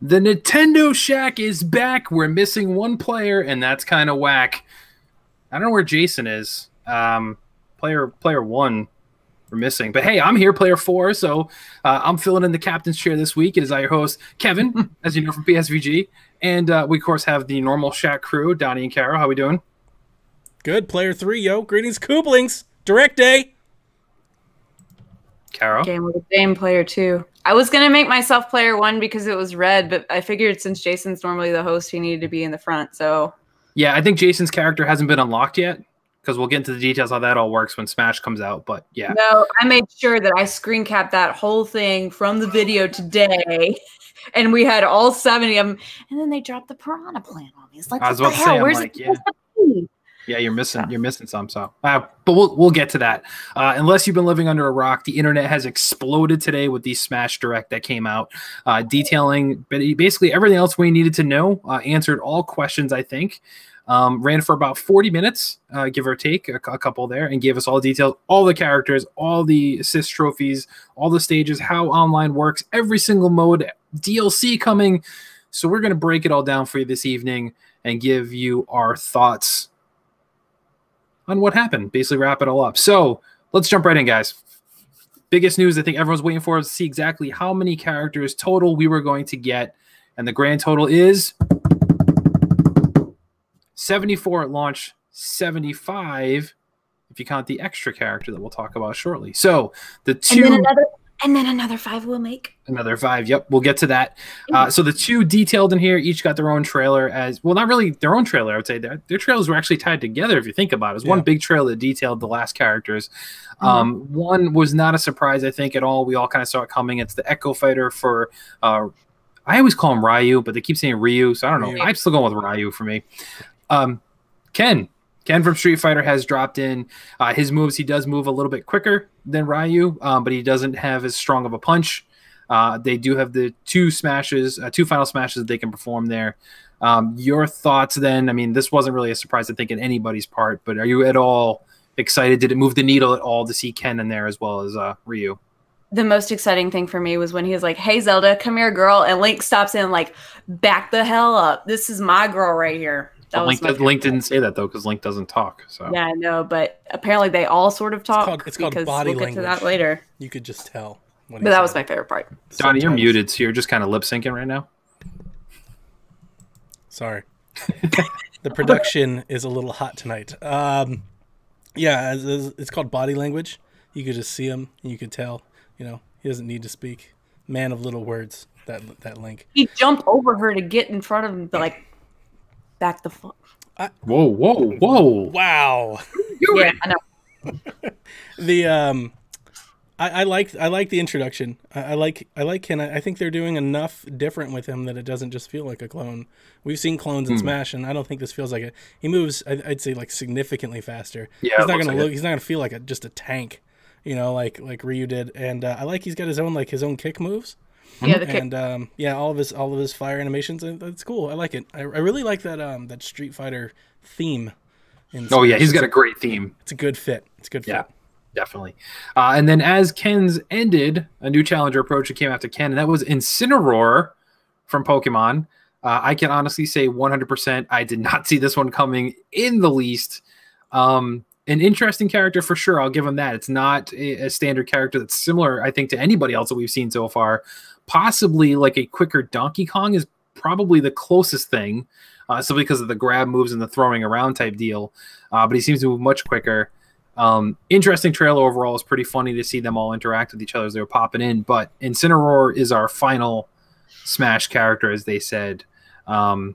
The Nintendo Shack is back. We're missing one player, and that's kind of whack. I don't know where Jason is. Player one, we're missing. But hey, I'm here, player four. So I'm filling in the captain's chair this week. It is our host, Kevin, as you know from PSVG. And we, of course, have the normal Shack crew, Donnie and Carol. How we doing? Good. Player three, yo. Greetings, Kooplings. Direct day. Carol? Game with a game, player two. I was going to make myself player one because it was red, but I figured since Jason's normally the host, he needed to be in the front. So yeah, I think Jason's character hasn't been unlocked yet because we'll get into the details how that all works when Smash comes out. But yeah. No, I made sure that I screen capped that whole thing from the video today. And we had all 70 of them. And then they dropped the Piranha Plant on me. It's like, I was what about the to say, hell? I'm Where's like, it yeah. supposed to be? Yeah, you're missing some. So, but we'll get to that. Unless you've been living under a rock, the internet has exploded today with the Smash Direct that came out, detailing basically everything else we needed to know. Answered all questions, I think. Ran for about 40 minutes, give or take, a couple there, and gave us all the details, all the characters, all the assist trophies, all the stages, how online works, every single mode, DLC coming. So we're going to break it all down for you this evening and give you our thoughts on what happened, basically wrap it all up. So let's jump right in, guys. Biggest news I think everyone's waiting for is to see exactly how many characters total we were going to get. And the grand total is 74 at launch, 75 if you count the extra character that we'll talk about shortly. So the two... And then another 5 we'll make. Another 5. Yep, we'll get to that. So the two detailed in here each got their own trailer as well, not really their own trailer. I would say their trailers were actually tied together. If you think about it, it was one big trailer that detailed the last characters. One was not a surprise, I think, at all. We all kind of saw it coming. It's the Echo Fighter for. I always call him Ryu, but they keep saying Ryu, so I don't know. I'm still going with Ryu for me. Ken from Street Fighter has dropped in his moves. He does move a little bit quicker than Ryu, but he doesn't have as strong of a punch. They do have the two final smashes that they can perform there. Your thoughts then? I mean, this wasn't really a surprise, I think, in anybody's part, but are you at all excited? Did it move the needle at all to see Ken in there as well as Ryu? The most exciting thing for me was when he was like, hey, Zelda, come here, girl. And Link stops in like, back the hell up. This is my girl right here. Link didn't say that, though, because Link doesn't talk. So yeah, I know, but apparently they all sort of talk. It's called body language. We'll get to that later. You could just tell. But that was my favorite part. Donnie, you're muted, so you're just kind of lip-syncing right now. Sorry. The production is a little hot tonight. Yeah, it's called body language. You could just see him, and you could tell. You know, he doesn't need to speak. Man of little words, that Link. He jumped over her to get in front of him, but like, back the fuck. Whoa. Wow. Yeah, I know. The I like the introduction. I like Ken. I think they're doing enough different with him that it doesn't just feel like a clone. We've seen clones in Smash, and I don't think this feels like it. He moves, I'd say, like significantly faster. Yeah, he's not gonna feel like just a tank, you know, like Ryu did. And I like he's got his own kick moves. Yeah, the kick. And all of his fire animations. That's cool. I like it. I really like that Street Fighter theme. Oh yeah, he's got a great theme. It's a good fit. Yeah, definitely. And then as Ken's ended, a new challenger approach that came after Ken, and that was Incineroar from Pokemon. I can honestly say 100%. I did not see this one coming in the least. An interesting character for sure. I'll give him that. It's not a standard character that's similar, I think, to anybody else that we've seen so far. Possibly like a quicker Donkey Kong is probably the closest thing, simply because of the grab moves and the throwing around type deal. But he seems to move much quicker. Interesting trailer overall. It's pretty funny to see them all interact with each other as they were popping in. But Incineroar is our final Smash character, as they said. Caro,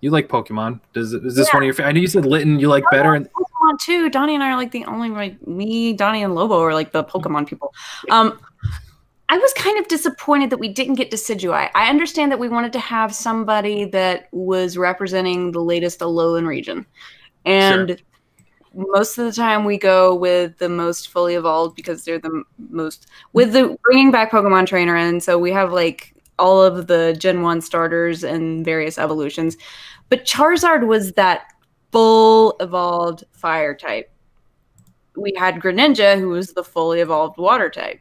you like Pokemon? Is this one of your favorites? I know you said Litten you like better. And Pokemon too. Donnie and I are like the only, like me, Donnie, and Lobo are like the Pokemon people. I was kind of disappointed that we didn't get Decidueye. I understand that we wanted to have somebody that was representing the latest Alolan region. And most of the time we go with the most fully evolved because they're the most, with the bringing back Pokemon Trainer. And so we have like all of the Gen 1 starters and various evolutions. But Charizard was that full evolved fire type. We had Greninja, who was the fully evolved water type.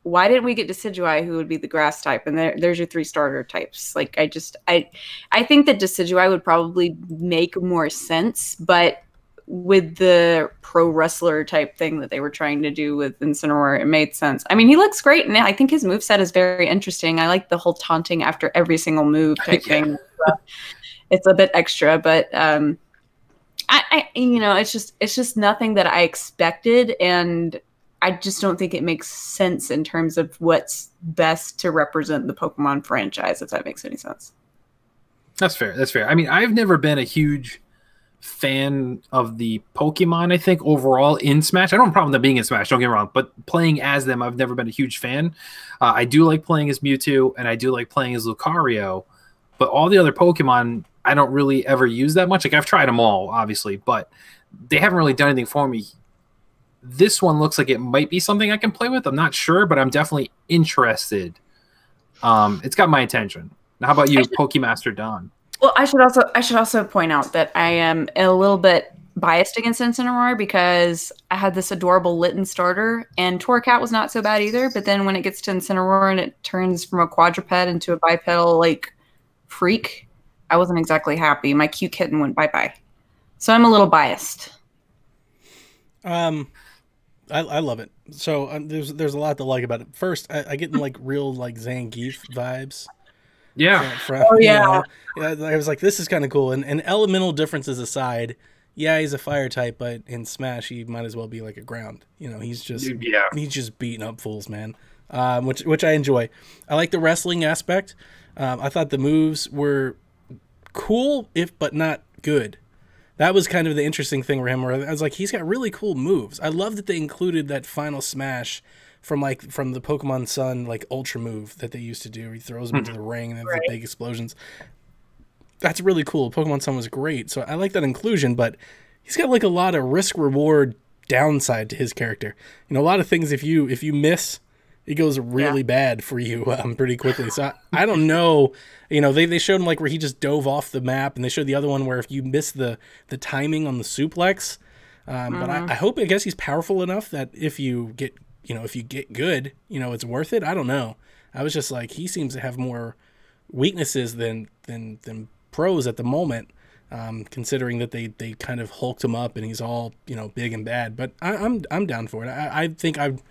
why didn't we get Decidueye, who would be the grass type? And there's your 3 starter types. Like, I think that Decidueye would probably make more sense, but with the pro wrestler type thing that they were trying to do with Incineroar, it made sense. I mean, he looks great, and I think his moveset is very interesting. I like the whole taunting after every single move type thing. It's a bit extra, but I it's just nothing that I expected, and I just don't think it makes sense in terms of what's best to represent the Pokemon franchise, if that makes any sense. That's fair. That's fair. I mean, I've never been a huge fan of the Pokemon, I think, overall in Smash. I don't have a problem with them being in Smash, don't get me wrong, but playing as them, I've never been a huge fan. I do like playing as Mewtwo, and I do like playing as Lucario, but all the other Pokemon, I don't really ever use that much. Like, I've tried them all, obviously, but they haven't really done anything for me. This one looks like it might be something I can play with. I'm not sure, but I'm definitely interested. It's got my attention. Now, how about you, Pokemaster Don? Well, I should also point out that I am a little bit biased against Incineroar because I had this adorable Litten starter, and Torracat was not so bad either. But then when it gets to Incineroar and it turns from a quadruped into a bipedal like freak, I wasn't exactly happy. My cute kitten went bye-bye. So I'm a little biased. I love it. So there's a lot to like about it. First, I get like real like Zangief vibes. Yeah. Yeah. I was like, this is kind of cool. And elemental differences aside, yeah, he's a fire type, but in Smash, he might as well be like a ground. You know, he's just beating up fools, man. Which I enjoy. I like the wrestling aspect. I thought the moves were cool, but not good. That was kind of the interesting thing for him, where I was like, he's got really cool moves. I love that they included that final smash from the Pokemon Sun like ultra move that they used to do. He throws them into the ring and then the big explosions. That's really cool. Pokemon Sun was great, so I like that inclusion. But he's got like a lot of risk reward downside to his character. You know, a lot of things. If you miss, it goes really bad for you pretty quickly. So I don't know. You know, they showed him like where he just dove off the map, and they showed the other one where if you miss the timing on the suplex. But I hope, I guess he's powerful enough that if you get good, you know, it's worth it. I don't know. I was just like, he seems to have more weaknesses than pros at the moment, considering that they kind of hulked him up and he's all, you know, big and bad. But I'm down for it. I think I'd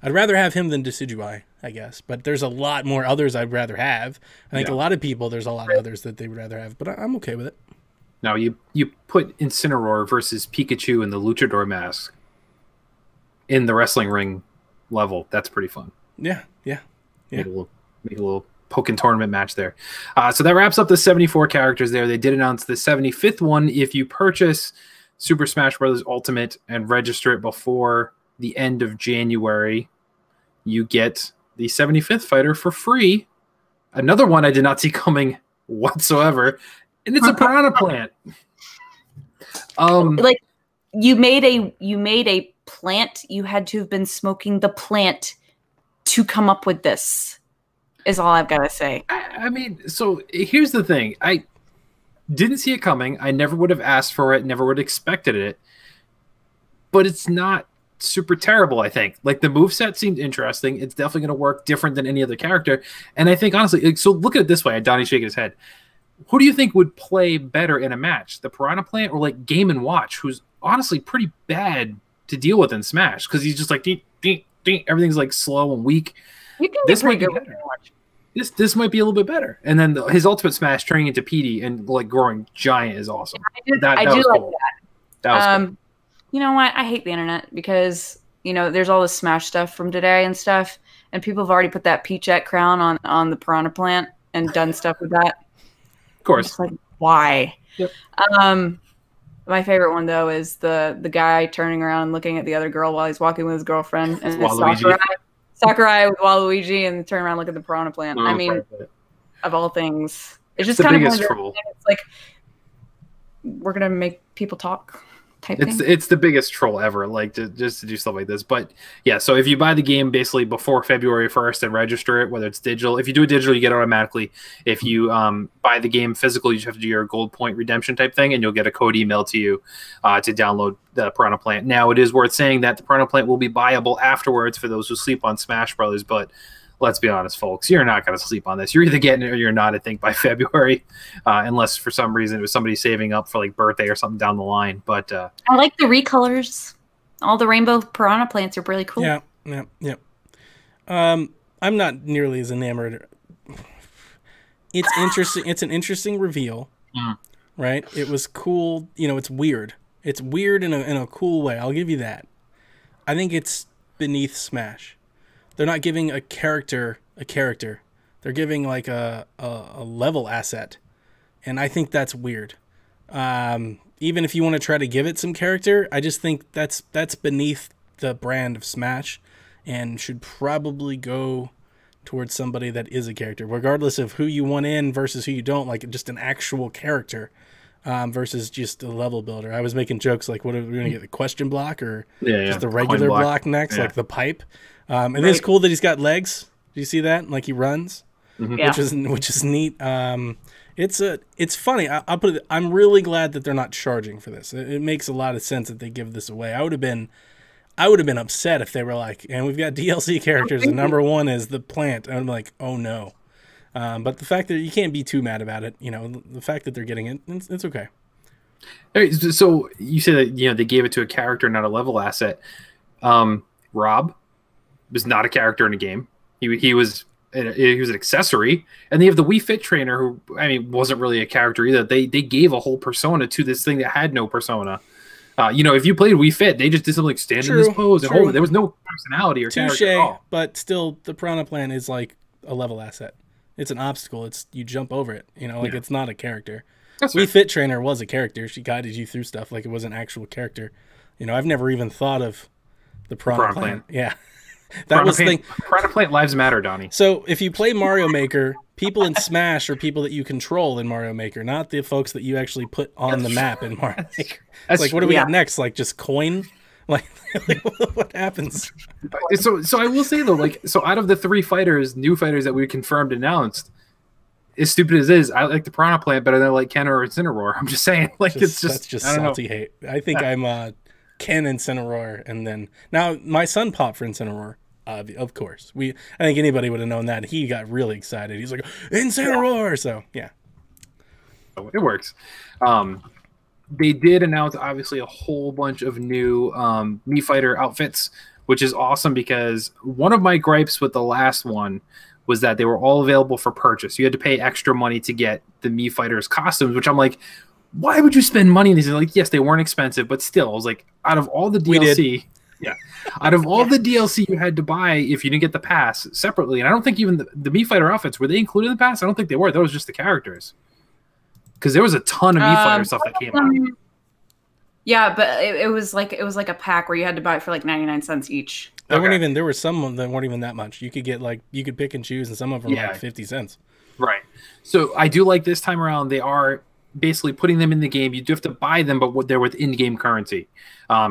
rather have him than Decidueye, I guess. But there's a lot more others I'd rather have. I think a lot of people, there's a lot of others that they would rather have. But I'm okay with it. Now, you put Incineroar versus Pikachu in the Luchador mask in the wrestling ring level. That's pretty fun. Yeah. Make a little Pokken tournament match there. So that wraps up the 74 characters there. They did announce the 75th one. If you purchase Super Smash Bros. Ultimate and register it before the end of January, you get the 75th fighter for free. Another one I did not see coming whatsoever, and it's a piranha plant. Like, you made a plant. You had to have been smoking the plant to come up with this, is all I've got to say. I mean, so here's the thing. I didn't see it coming. I never would have asked for it, never would have expected it. But it's not super terrible, I think. Like, the moveset seemed interesting. It's definitely going to work different than any other character. And I think, honestly, so look at it this way. Donnie's shaking his head. Who do you think would play better in a match? The Piranha Plant or, like, Game & Watch, who's honestly pretty bad to deal with in Smash? Because he's just like, ding, ding, ding. Everything's, like, slow and weak. This might be better. This might be a little bit better. And then his Ultimate Smash turning into Petey and, like, growing giant is awesome. I do like cool. that. That was cool. You know what? I hate the internet because, you know, there's all this Smash stuff from today and stuff, and people have already put that Peachette crown on the Piranha Plant and done stuff with that. Of course. Like, why? Yep. My favorite one, though, is the guy turning around and looking at the other girl while he's walking with his girlfriend. And it's Sakurai with Waluigi, and turn around and look at the Piranha Plant. I mean, of all things. It's just the kind biggest of troll. It's like, we're going to make people talk. type thing. It's the biggest troll ever, like just to do stuff like this. But yeah, so if you buy the game basically before February 1st and register it, whether it's digital, if you do it digital, you get it automatically. If you buy the game physical, you just have to do your gold point redemption type thing, and you'll get a code emailed to you to download the Piranha Plant. Now, it is worth saying that the Piranha Plant will be buyable afterwards for those who sleep on Smash Brothers, but let's be honest, folks, you're not going to sleep on this. You're either getting it or you're not, I think, by February, unless for some reason it was somebody saving up for like birthday or something down the line. But I like the recolors. All the rainbow Piranha Plants are really cool. Yeah. I'm not nearly as enamored. It's interesting. It's an interesting reveal, right? It was cool. You know, it's weird. It's weird in a cool way. I'll give you that. I think it's beneath Smash. They're not giving a character a character. They're giving like a level asset. And I think that's weird. Even if you want to try to give it some character, I just think that's beneath the brand of Smash and should probably go towards somebody that is a character, regardless of who you want in versus who you don't, like just an actual character versus just a level builder. I was making jokes like, what are we going to get, the question block or just the regular block next, like the pipe? And it's cool that he's got legs. Do you see that? Like he runs, which is neat. It's funny. I'll put it. I'm really glad that they're not charging for this. It makes a lot of sense that they give this away. I would have been upset if they were like, and we've got DLC characters, and number one is the plant. And I'm like, oh no. But the fact that you can't be too mad about it, you know, the fact that they're getting it, it's okay. So you said that, they gave it to a character, not a level asset. Rob was not a character in the game. He was an accessory, and they have the Wii Fit trainer, who wasn't really a character either. They gave a whole persona to this thing that had no persona. If you played Wii Fit, they just did something like stand in this pose and hold it. There was no personality or character at all. But still, the Piranha Plant is like a level asset. It's an obstacle. You jump over it. It's not a character. Wii Fit trainer was a character. She guided you through stuff like it was an actual character. I've never even thought of the Piranha Plant. Yeah. Piranha Plant lives matter, Donnie. So if you play Mario Maker, people in Smash are people that you control in Mario Maker, not the folks that you actually put on the map in Mario Maker. Like, what do we got next? Like, just coin? Like what happens? So I will say though, out of the three new fighters that we confirmed announced, as stupid as it is, I like the Piranha Plant better than I like Ken or Incineroar. I'm just saying, that's just salty hate. I think I'm Ken and Incineroar, and then now my son popped for Incineroar. Of course, I think anybody would have known that. He got really excited. He's like, Incineroar. So yeah, it works. They did announce obviously a whole bunch of new Mii Fighter outfits, which is awesome because one of my gripes with the last one was that they were all available for purchase. You had to pay extra money to get the Mii Fighters costumes, which I'm like, why would you spend money on these? They're like, yes, they weren't expensive, but still, I was like, out of all the DLC, out of all the DLC you had to buy if you didn't get the pass separately, and I don't think even the Mii Fighter outfits, were they included in the pass? I don't think they were. That was just the characters. Because there was a ton of Mii Fighter stuff that came out. Yeah, but it was like a pack where you had to buy it for like 99 cents each. There were some that weren't even that much. You could get you could pick and choose, and some of them were like 50 cents. Right. So I do like this time around. They are basically putting them in the game. You do have to buy them, but they're with in-game currency.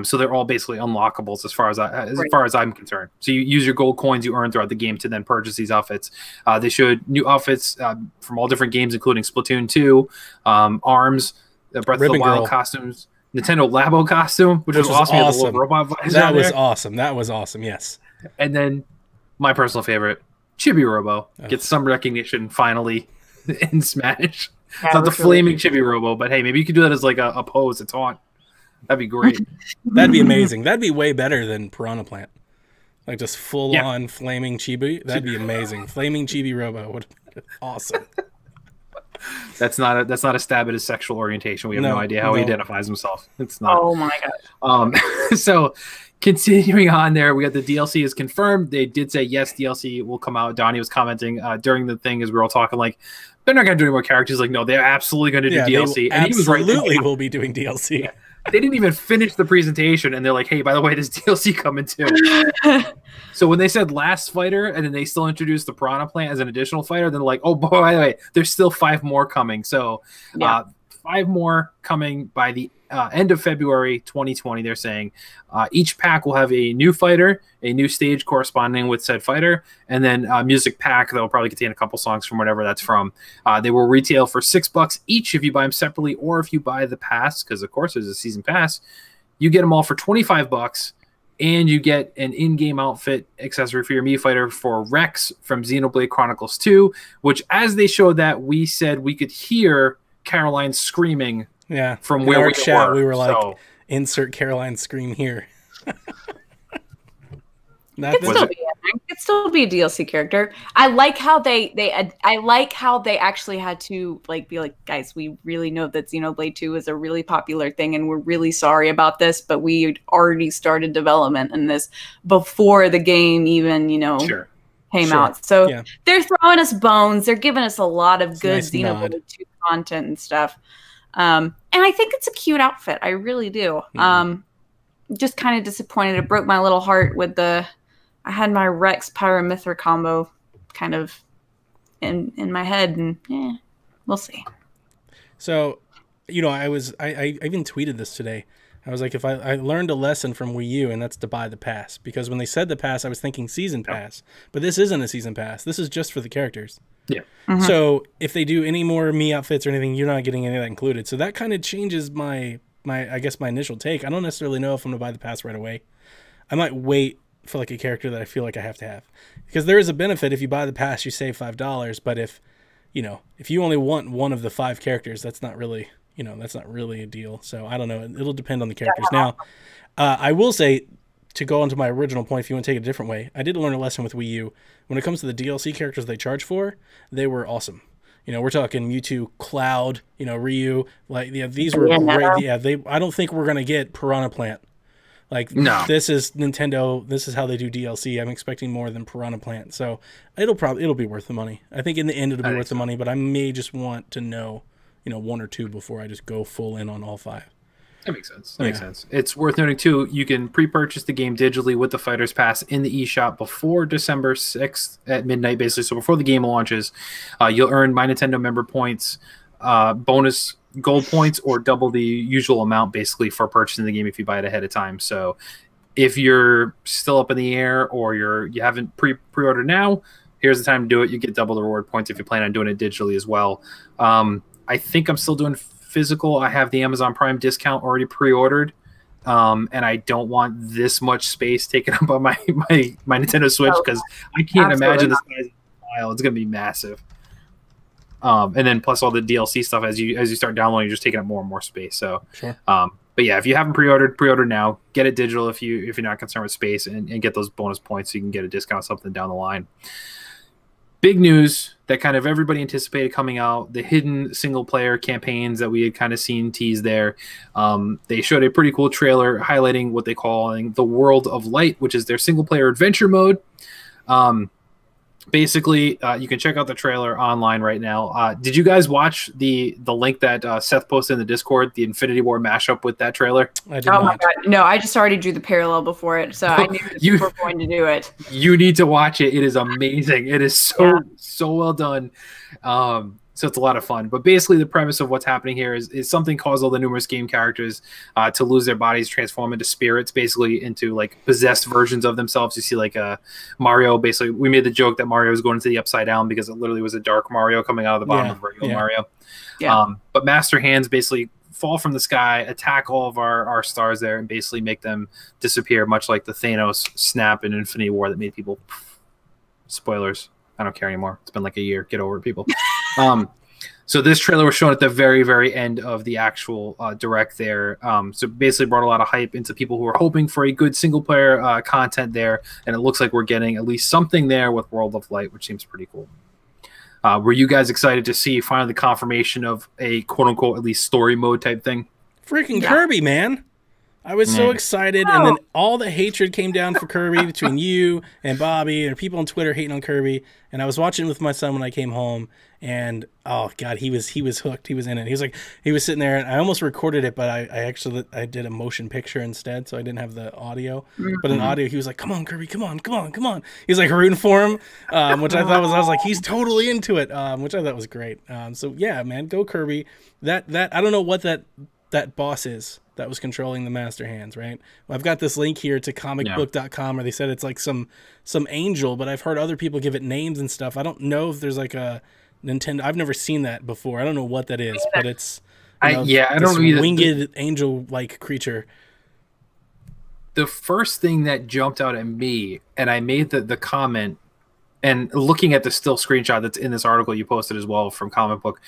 So they're all basically unlockables as far as I'm concerned. So you use your gold coins you earn throughout the game to then purchase these outfits. They showed new outfits from all different games, including Splatoon 2, ARMS, Breath of the Wild costumes, Nintendo Labo costume, which was awesome. Robot that was awesome. That was awesome. Yes. And then my personal favorite, Chibi Robo, gets some recognition finally in Smash. It's not the flaming Chibi Robo, but hey, maybe you could do that as like a pose, a taunt. That'd be great. That'd be amazing. That'd be way better than Piranha Plant. Like just full on flaming Chibi. That'd be amazing. Flaming Chibi Robo would be awesome. That's not a stab at his sexual orientation. We have no idea how he identifies himself. It's not. Oh my gosh. So continuing on there, we got the DLC is confirmed. They did say yes, DLC will come out. Donnie was commenting during the thing as we were all talking, like, they're not going to do any more characters. Like, no, they're absolutely going to do DLC. And he was right. Absolutely will be doing DLC. Yeah. They didn't even finish the presentation, and they're like, hey, by the way, there's DLC coming too. So when they said last fighter, and then they still introduced the Piranha Plant as an additional fighter, then they're like, oh, by the way, there's still 5 more coming. So 5 more coming by the end of February 2020. They're saying each pack will have a new fighter, a new stage corresponding with said fighter, and then a music pack that will probably contain a couple songs from whatever that's from. They will retail for $6 each if you buy them separately, or if you buy the pass, because of course there's a season pass, you get them all for $25. And you get an in-game outfit accessory for your Mii Fighter for Rex from Xenoblade Chronicles 2, which, as they showed that, we said we could hear Caroline screaming from where we were. We were like, insert Caroline scream here. It could still be a DLC character. I like how they actually had to be like, guys, we really know that Xenoblade 2 is a really popular thing, and we're really sorry about this, but we already started development in this before the game even came out. So they're throwing us bones. They're giving us a lot of good Xenoblade 2 content and stuff. And I think it's a cute outfit. I really do. Just kind of disappointed. It broke my little heart with I had my Rex Pyramithra combo kind of in my head, and we'll see. So, I even tweeted this today. I was like, if I learned a lesson from Wii U, and that's to buy the pass, because when they said the pass, I was thinking season pass, but this isn't a season pass. This is just for the characters. Yeah. Mm-hmm. So if they do any more Mii outfits or anything, you're not getting any of that included. So that kind of changes my initial take. I don't necessarily know if I'm gonna buy the pass right away. I might wait for a character that I feel like I have to have, because there is a benefit. If you buy the pass, you save $5, but if you only want one of the 5 characters, that's not really a deal. So I don't know, it'll depend on the characters. Now I will say, to go on to my original point, if you want to take it a different way, I did learn a lesson with Wii U. When it comes to the DLC characters they charge for, they were awesome. We're talking Mewtwo, Cloud, Ryu, these were great. I don't think we're gonna get Piranha Plant. No. This is Nintendo. This is how they do DLC. I'm expecting more than Piranha Plant. So it'll be worth the money. I think in the end it'll be worth the money, but I may just want to know, 1 or 2 before I just go full in on all 5. That makes sense. That makes sense. It's worth noting, too, you can pre-purchase the game digitally with the Fighter's Pass in the eShop before December 6th at midnight, basically. So before the game launches, you'll earn My Nintendo member points, bonus gold points, or double the usual amount, basically, for purchasing the game if you buy it ahead of time. So if you're still up in the air, or you haven't pre-ordered now, here's the time to do it. You get double the reward points if you plan on doing it digitally as well. I think I'm still doing physical. I have the Amazon Prime discount already pre-ordered, and I don't want this much space taken up on my Nintendo Switch, because I can't imagine the size of the file. It's going to be massive. And then plus all the DLC stuff as you start downloading, you're just taking up more and more space. So, sure. But yeah, if you haven't pre-ordered now. Get it digital if you're not concerned with space, and get those bonus points so you can get a discount something down the line. Big news that kind of everybody anticipated coming out, the hidden single-player campaigns that we had kind of seen teased there. They showed a pretty cool trailer highlighting what they call the World of Light, which is their single-player adventure mode. Basically, you can check out the trailer online right now. Did you guys watch the link that Seth posted in the Discord, the Infinity War mashup with that trailer? I did not. My God. No, I just already drew the parallel before it, so I knew you were going to do it. You need to watch it. It is amazing. It is so well done. So it's a lot of fun. But basically the premise of what's happening here is something caused all the numerous game characters to lose their bodies, transform into spirits, basically into possessed versions of themselves. You see Mario, basically we made the joke that Mario was going into the Upside Down because it literally was a dark Mario coming out of the bottom of regular Mario. Yeah. But Master Hands basically fall from the sky, attack all of our stars there, and basically make them disappear, much like the Thanos snap in Infinity War that made people... Spoilers. I don't care anymore. It's been a year. Get over it, people. So this trailer was shown at the very, very end of the actual direct there. So basically brought a lot of hype into people who were hoping for a good single-player content there, and it looks like we're getting at least something there with World of Light, which seems pretty cool. Were you guys excited to see finally the confirmation of a quote-unquote at least story mode type thing? Freaking Kirby, man. I was so excited, and then all the hatred came down for Kirby between you and Bobby and people on Twitter hating on Kirby. And I was watching with my son when I came home, and oh god, he was hooked. He was in it. He was sitting there, and I almost recorded it, but I did a motion picture instead, so I didn't have the audio. But in audio, he was like, "Come on, Kirby, come on." He's rooting for him, which I thought was he's totally into it, which I thought was great. So yeah, man, go Kirby. That I don't know what that that boss is that was controlling the master hands, right? Well, I've got this link here to comicbook.com where they said it's like some angel, but I've heard other people give it names and stuff. I don't know if there's like a Nintendo. I've never seen that before. I don't know what that is, but it's I don't know either. Winged angel-like creature. The first thing that jumped out at me, and I made the comment, and looking at the still screenshot that's in this article you posted as well from Comic Book,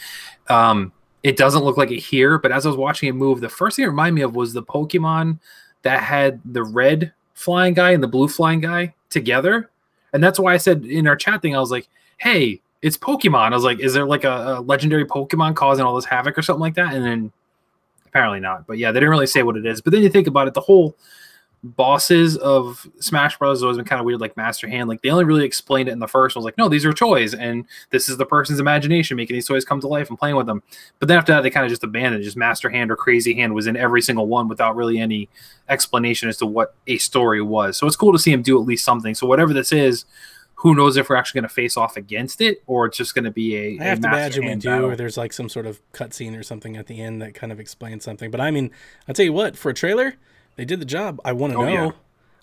it doesn't look like it here, but as I was watching it move, the first thing it reminded me of was the Pokemon that had the red flying guy and the blue flying guy together. And that's why I said in our chat thing, I was like, hey, it's Pokemon. I was like, is there like a legendary Pokemon causing all this havoc or something like that? And then apparently not. But yeah, they didn't really say what it is. But then you think about it, the whole bosses of Smash Bros. Has always been kind of weird, like Master Hand. Like they only really explained it in the first. I was like, no, these are toys, and this is the person's imagination making these toys come to life and playing with them. But then after that, they kind of just abandoned it. Just Master Hand or Crazy Hand was in every single one without really any explanation as to what a story was. So it's cool to see him do at least something. So whatever this is, who knows if we're actually going to face off against it or it's just going to be a I have to imagine we do, battle. or there's like some sort of cutscene or something at the end that kind of explains something. But I mean, I'll tell you what, for a trailer, they did the job. I want to know. Yeah.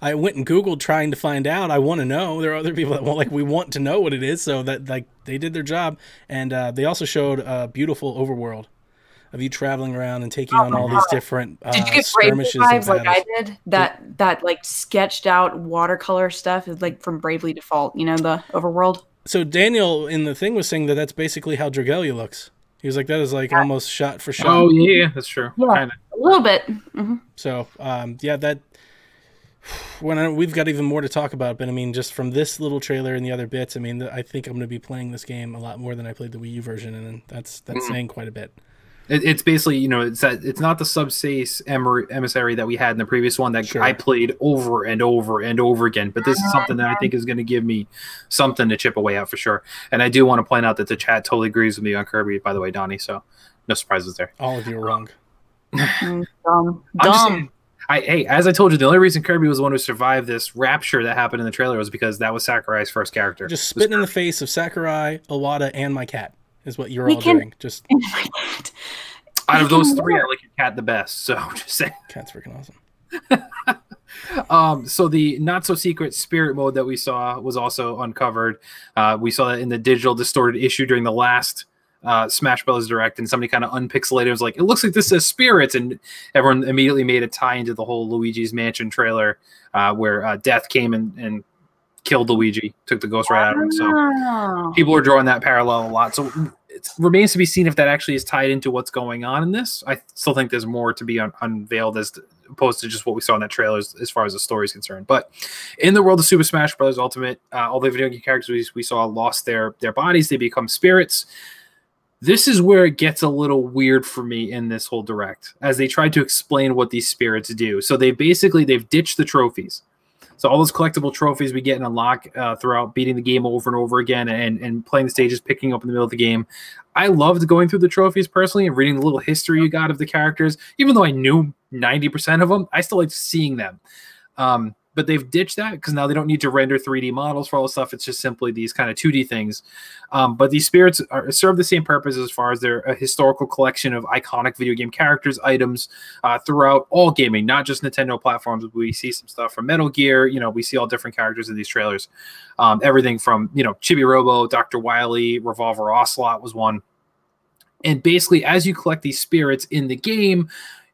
I went and Googled trying to find out. I want to know. There are other people that we want to know what it is. So that like they did their job, and they also showed a beautiful overworld of you traveling around and taking on all these different Did you get skirmishes Bravely and vibes like I battles. did? That like sketched out watercolor stuff is like from Bravely Default. You know, the overworld. So Daniel in the thing was saying that that's basically how Dragalia looks. He was like, that is like almost shot for shot. Oh yeah, that's true. Yeah, Kinda. a little bit. Mm-hmm. So yeah, that. We've got even more to talk about, but I mean, just from this little trailer and the other bits, I mean, I think I'm going to be playing this game a lot more than I played the Wii U version, and that's saying quite a bit. It's basically, you know, it's not the Subspace Emissary that we had in the previous one that I played over and over and over again, but this is something that I think is going to give me something to chip away at for sure. And I do want to point out that the chat totally agrees with me on Kirby, by the way, Donnie, so no surprises there. All of you are wrong. Dumb. Hey, as I told you, the only reason Kirby was the one who survived this rapture that happened in the trailer was because that was Sakurai's first character. Just spitting in the face of Sakurai, Iwata, and my cat is what you're all doing. Just out of those three, I like your cat the best. So just saying, cat's freaking awesome. So the not so secret spirit mode that we saw was also uncovered. We saw that in the digital distorted issue during the last Smash Bros. Direct, and somebody kind of unpixelated. It was like, it looks like this says spirits, and everyone immediately made a tie into the whole Luigi's Mansion trailer, where Death came and killed Luigi, took the ghost right out of him. So people are drawing that parallel a lot. So it remains to be seen if that actually is tied into what's going on in this. I still think there's more to be unveiled as opposed to just what we saw in that trailer as far as the story is concerned. But in the world of Super Smash Bros. Ultimate, all the video game characters we saw lost their bodies. They become spirits. This is where it gets a little weird for me in this whole direct, as they try to explain what these spirits do. So they've ditched the trophies. So all those collectible trophies we get and unlock throughout beating the game over and over again and playing the stages, picking up in the middle of the game. I loved going through the trophies personally and reading the little history you got of the characters. Even though I knew 90% of them, I still liked seeing them. But they've ditched that because now they don't need to render 3D models for all the stuff. It's just simply these kind of 2D things. But these spirits serve the same purpose as far as they're a historical collection of iconic video game characters, items throughout all gaming, not just Nintendo platforms. We see some stuff from Metal Gear. You know, we see all different characters in these trailers. Everything from, you know, Chibi Robo, Dr. Wily, Revolver Ocelot was one. And basically, as you collect these spirits in the game,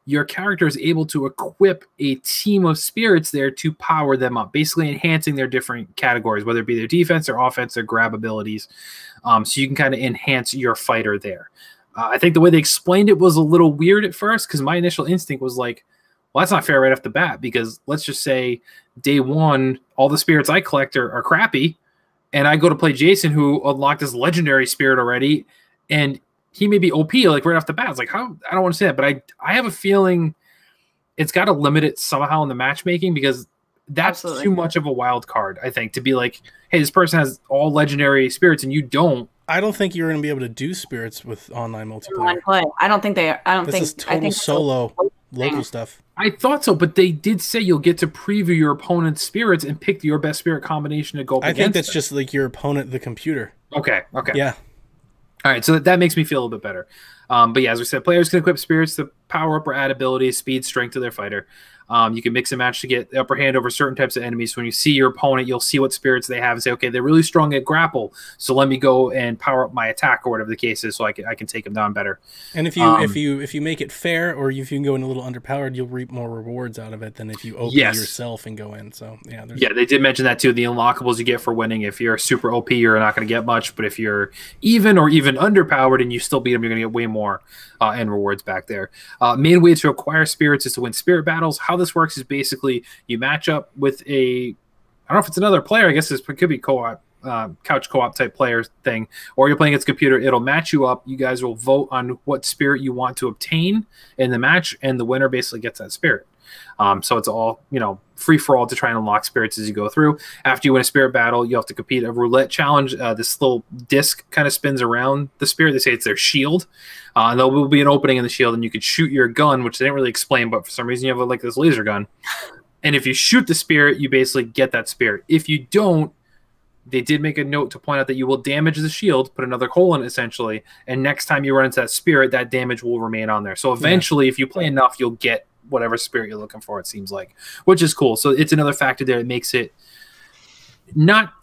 your character is able to equip a team of spirits there to power them up, basically enhancing their different categories, whether it be their defense, their offense, their grab abilities. So you can kind of enhance your fighter there. I think the way they explained it was a little weird at first because my initial instinct was like, well, that's not fair right off the bat because let's just say day one, all the spirits I collect are crappy, and I go to play Jason who unlocked this legendary spirit already, and he may be OP like right off the bat. It's like, how? I don't want to say that, but I have a feeling it's got to limit it somehow in the matchmaking because that's too much of a wild card, I think, to be like, hey, this person has all legendary spirits and you don't. I don't think you're going to be able to do spirits with online multiplayer. I don't think they are. I think solo local stuff. I thought so, but they did say you'll get to preview your opponent's spirits and pick your best spirit combination to go up against. I think that's just like your opponent, the computer. Okay. Yeah. All right, so that makes me feel a little bit better. But yeah, as we said, players can equip spirits to power up or add abilities, speed, strength to their fighter. You can mix and match to get the upper hand over certain types of enemies. So when you see your opponent, you'll see what spirits they have and say, okay, they're really strong at grapple, so let me go and power up my attack or whatever the case is, so I can take them down better. And if you make it fair, or if you can go in a little underpowered, you'll reap more rewards out of it than if you open yourself and go in. So yeah, they did mention that too. The unlockables you get for winning. If you're super OP, you're not going to get much, but if you're even or even underpowered and you still beat them, you're going to get way more and rewards back there. Main way to acquire spirits is to win spirit battles. How this works is basically you match up with I don't know if it's another player. I guess it could be co-op, couch co-op type player thing, or you're playing against a computer. It'll match you up. You guys will vote on what spirit you want to obtain in the match, and the winner basically gets that spirit. So it's all, free for all to try and unlock spirits as you go through. After you win a spirit battle, you have to compete a roulette challenge. This little disc kind of spins around the spirit. They say it's their shield. And there will be an opening in the shield, and you could shoot your gun, which they didn't really explain, but for some reason you have like this laser gun. And if you shoot the spirit, you basically get that spirit. If you don't, they did make a note to point out that you will damage the shield, put another hole in it essentially, and next time you run into that spirit, that damage will remain on there. So eventually, if you play enough, you'll get whatever spirit you're looking for, it seems like, which is cool. So it's another factor there that makes it not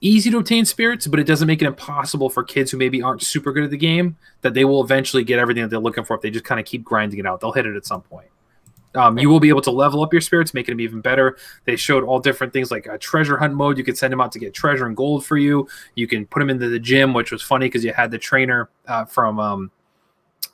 easy to obtain spirits, but it doesn't make it impossible for kids who maybe aren't super good at the game, that they will eventually get everything that they're looking for if they just kind of keep grinding it out. They'll hit it at some point. You will be able to level up your spirits, making them even better. They showed all different things like a treasure hunt mode. You could send them out to get treasure and gold for you. You can put them into the gym, which was funny because you had the trainer from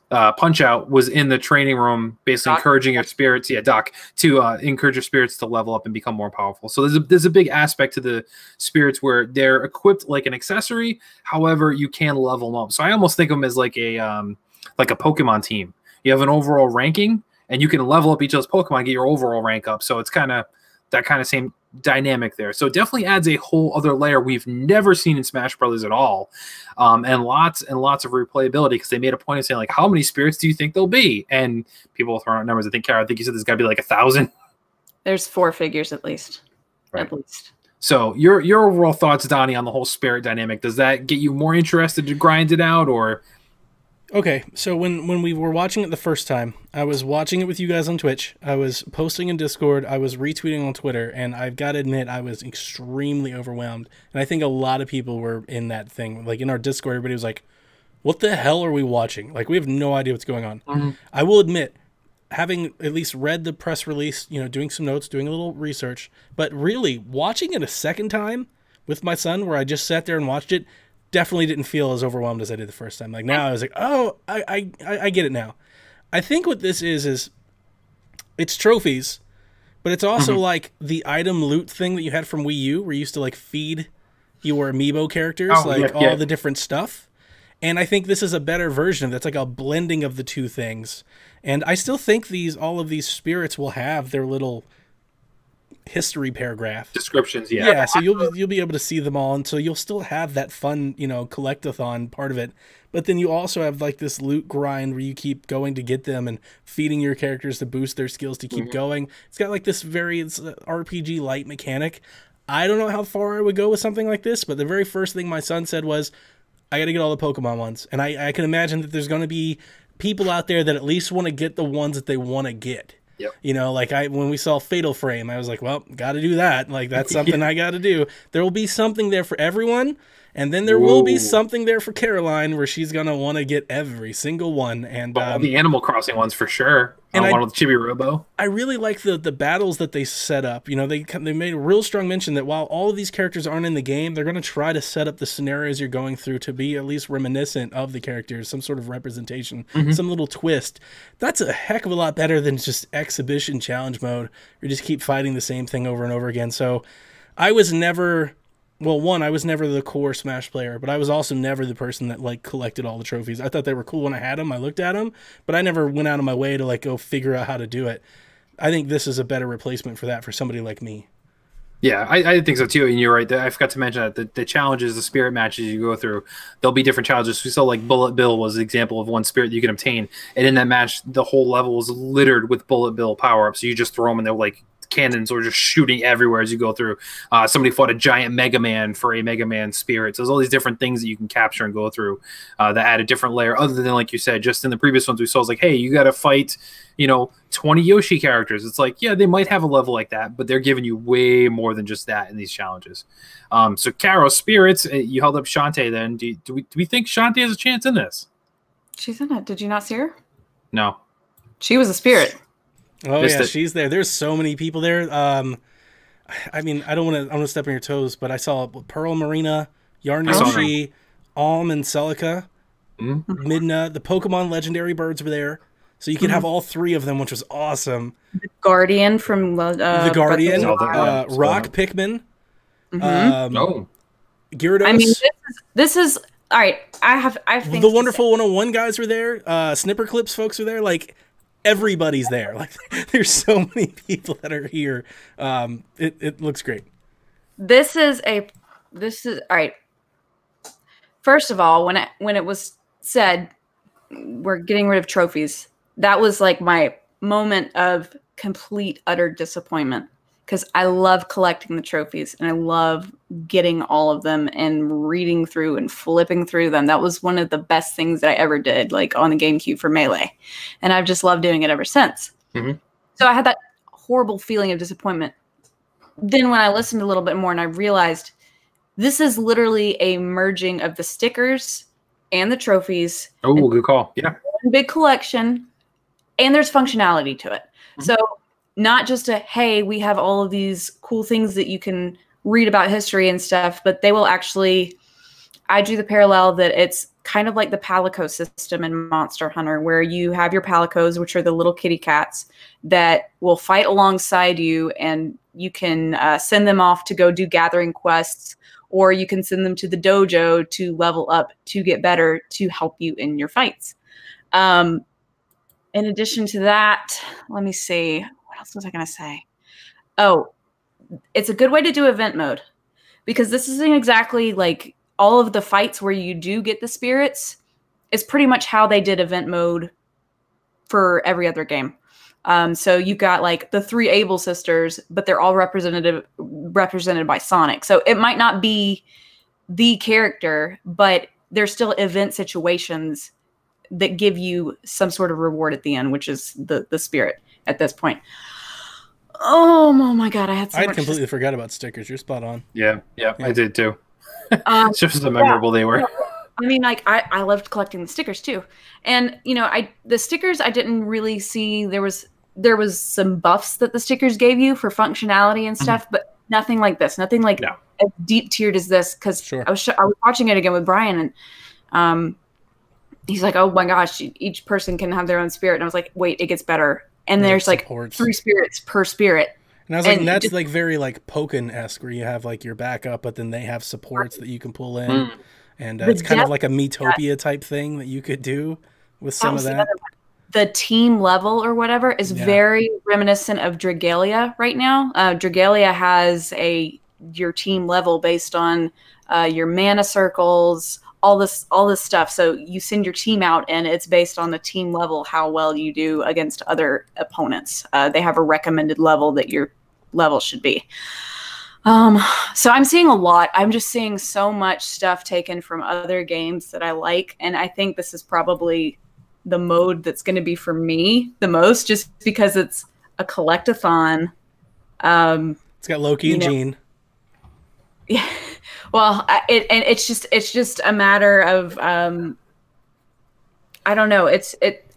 Punch Out was in the training room, basically encouraging your spirits, Doc, to encourage your spirits to level up and become more powerful. So there's a big aspect to the spirits where they're equipped like an accessory. However, you can level them up. So I almost think of them as like a Pokemon team. You have an overall ranking, and you can level up each of those Pokemon, get your overall rank up. So it's kind of that kind of same dynamic there. So it definitely adds a whole other layer we've never seen in Smash Brothers at all. And lots of replayability, because they made a point of saying, like, how many spirits do you think there'll be? And people will throw out numbers. I think, Kara, you said there's got to be like 1,000. There's 4 figures at least. Right. At least. So your overall thoughts, Donnie, on the whole spirit dynamic, does that get you more interested to grind it out, or... Okay, so when we were watching it the first time, I was watching it with you guys on Twitch, I was posting in Discord, I was retweeting on Twitter, and I've got to admit, I was extremely overwhelmed. And I think a lot of people were in that thing. Like, in our Discord, everybody was like, what the hell are we watching? Like, we have no idea what's going on. Mm-hmm. I will admit, having at least read the press release, doing some notes, doing a little research, but really, watching it a second time with my son, where I just sat there and watched it, definitely didn't feel as overwhelmed as I did the first time. Like, now I was like, oh, I get it now. I think what this is it's trophies, but it's also like the item loot thing that you had from Wii U, where you used to like feed your amiibo characters, all the different stuff. And I think this is a better version of that. It's like a blending of the two things. And I still think all of these spirits will have their little history paragraph descriptions, so you'll be able to see them all, and so you'll still have that fun collectathon part of it, but then you also have like this loot grind where you keep going to get them and feeding your characters to boost their skills to keep going. It's got like this it's RPG light mechanic. I don't know how far I would go with something like this, but the very first thing my son said was, I gotta get all the Pokemon ones, and I can imagine that there's going to be people out there that at least want to get the ones that they want to get. Yep. When we saw Fatal Frame, I was like, well, got to do that. Like, that's something I got to do. There will be something there for everyone. And then there will be something there for Caroline, where she's going to want to get every single one. And the Animal Crossing ones for sure. And one with Chibi Robo. I really like the battles that they set up. They made a real strong mention that while all of these characters aren't in the game, they're going to try to set up the scenarios you're going through to be at least reminiscent of the characters, some sort of representation, some little twist. That's a heck of a lot better than just exhibition challenge mode. You just keep fighting the same thing over and over again. So I was never... Well, I was never the core Smash player, but I was also never the person that like collected all the trophies. I thought they were cool when I had them. I looked at them, but I never went out of my way to like go figure out how to do it. I think this is a better replacement for that for somebody like me. Yeah, I think so too. And you're right. I forgot to mention that the challenges, the spirit matches you go through, there'll be different challenges. We saw like Bullet Bill was an example of one spirit you can obtain, and in that match, the whole level was littered with Bullet Bill power ups. So you just throw them, and they'll like cannons are just shooting everywhere as you go through. Somebody fought a giant Mega Man for a Mega Man spirit. So there's all these different things that you can capture and go through that add a different layer. Other than, like you said, just in the previous ones we saw, it's like, hey, you got to fight, 20 Yoshi characters. It's like, yeah, they might have a level like that, but they're giving you way more than just that in these challenges. So Caro, spirits, you held up Shantae then. Do we think Shantae has a chance in this? She's in it. Did you not see her? No. She was a spirit. Oh, yeah, she's there. There's so many people there. I mean, I don't want to step on your toes, but I saw Pearl, Marina, Yarn Yoshi, Alm, and Celica, Midna. The Pokemon legendary birds were there. So you could have all three of them, which was awesome. The Guardian from the Guardian, Rock Pikmin, Gyarados. I mean, this is all right. I have the Wonderful 101 guys were there. Snipperclips folks were there. Like everybody's there. Like there's so many people that are here. It looks great. This is all right. First of all, when it was said we're getting rid of trophies, that was like my moment of complete, utter disappointment because I love collecting the trophies and I love getting all of them and reading through and flipping through them. That was one of the best things that I ever did, like on the GameCube for Melee. And I've just loved doing it ever since. So I had that horrible feeling of disappointment. Then when I listened a little bit more and I realized this is literally a merging of the stickers and the trophies. Oh, good call. Yeah. One big collection. And there's functionality to it. So not just hey, we have all of these cool things that you can read about history and stuff, but they will actually, I drew the parallel that it's kind of like the Palico system in Monster Hunter, where you have your Palicos, which are the little kitty cats that will fight alongside you, and you can send them off to go do gathering quests, or you can send them to the dojo to level up, to get better, to help you in your fights. In addition to that, let me see. What else was I going to say? Oh, it's a good way to do event mode because this isn't exactly like all of the fights where you do get the spirits. It's pretty much how they did event mode for every other game. So you've got like the 3 Able sisters, but they're all represented by Sonic. So it might not be the character, but there's still event situations that give you some sort of reward at the end, which is the spirit at this point. Oh my God. I completely forgot about stickers. You're spot on. Yeah, I did too. It's just how memorable they were. I mean, like I loved collecting the stickers too. And the stickers I didn't really see, there was some buffs that the stickers gave you for functionality and stuff, but nothing like this, nothing like as deep tiered as this. Cause I was watching it again with Brian and, he's like, oh my gosh, each person can have their own spirit. And I was like, wait, it gets better. And there's like 3 spirits per spirit. And I was like, that's like very like Pokken-esque where you have like your backup, but then they have supports that you can pull in. And it's kind of like a Miitopia type thing that you could do with some of that. The team level or whatever is very reminiscent of Dragalia right now. Dragalia has your team level based on your mana circles, all this stuff. So you send your team out and it's based on the team level, how well you do against other opponents. They have a recommended level that your level should be. So I'm seeing a lot. I'm just seeing so much stuff taken from other games that I like. And I think this is probably the mode that's going to be for me the most, just because it's a collectathon. It's got Loki and Jean. Yeah. Well, it's just a matter of I don't know.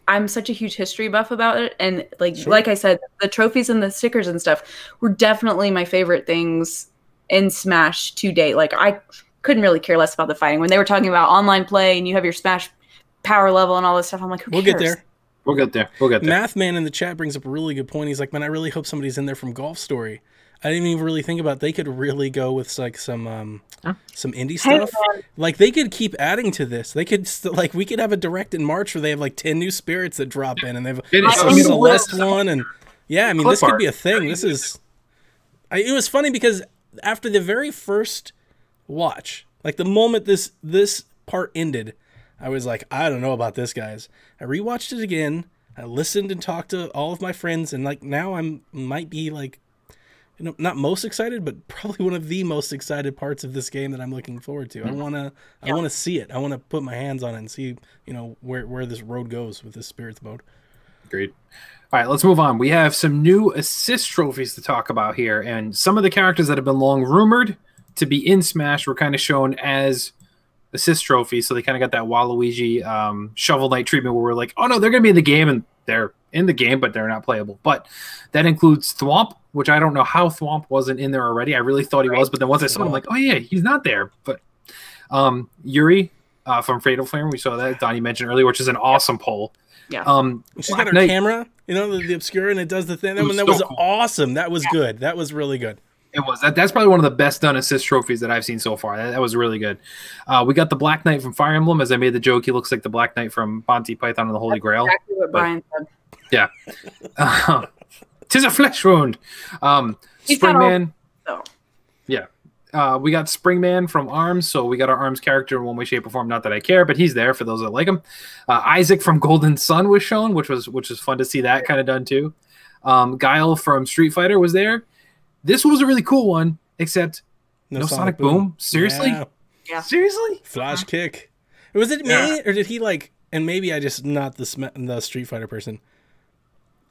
I'm such a huge history buff about it, and like I said, the trophies and the stickers and stuff were definitely my favorite things in Smash to date. Like I couldn't really care less about the fighting when they were talking about online play and you have your Smash power level and all this stuff. I'm like, who cares? We'll get there. We'll get there. Mathman in the chat brings up a really good point. He's like, man, I really hope somebody's in there from Golf Story. I didn't even really think about they could really go with like some indie stuff. Like they could keep adding to this. They could we could have a direct in March where they have like 10 new spirits that drop in, and they've a Celeste one, and I mean this could be a thing. This is. It was funny because after the very first watch, like the moment this part ended, I was like, I don't know about this, guys. I rewatched it again. I listened and talked to all of my friends, and like now might be like not most excited, but probably one of the most excited parts of this game that I'm looking forward to. I wanna see it. I wanna put my hands on it and see, where this road goes with this spirits mode. Agreed. All right, let's move on. We have some new assist trophies to talk about here, and some of the characters that have been long rumored to be in Smash were kind of shown as assist trophies, so they kind of got that Waluigi Shovel Knight treatment where we're like, oh no, they're going to be in the game, and they're in the game, but they're not playable. But that includes Thwomp, which I don't know how Thwomp wasn't in there already. I really thought he was, but then once I saw him, I'm like, oh yeah, he's not there. But Yuri from Fatal Flame, we saw that Donnie mentioned earlier, which is an awesome poll. Yeah. She's got her camera, the obscure, and it does the thing. That was cool. Awesome. That was good. That was really good. It was. That's probably one of the best done assist trophies that I've seen so far. That was really good. We got the Black Knight from Fire Emblem. As I made the joke, he looks like the Black Knight from Monty Python and the Holy Grail. Exactly what Brian said. Yeah. 'Tis a flesh wound. Springman. Yeah. We got Springman from ARMS, so we got our ARMS character in one way, shape, or form. Not that I care, but he's there for those that like him. Isaac from Golden Sun was shown, which was fun to see that kind of done too. Guile from Street Fighter was there. This was a really cool one, except no Sonic Boom. Seriously? Yeah. Seriously? Flash kick. Was it me, or did he and maybe I just not the Street Fighter person.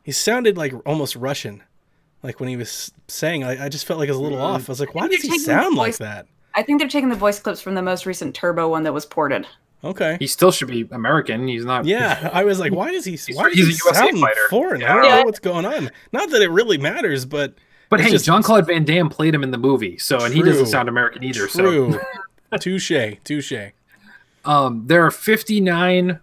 He sounded like almost Russian. Like when he was saying, I just felt like it was a little off. I was like, why does he sound like that? I think they're taking the voice clips from the most recent Turbo one that was ported. Okay. He still should be American. He's not. Yeah, I was like, why does he? He's a USA fighter. Foreign? I don't know what's going on. Not that it really matters, but hey, Jean-Claude Van Damme played him in the movie, and he doesn't sound American either. True. Touche. There are 59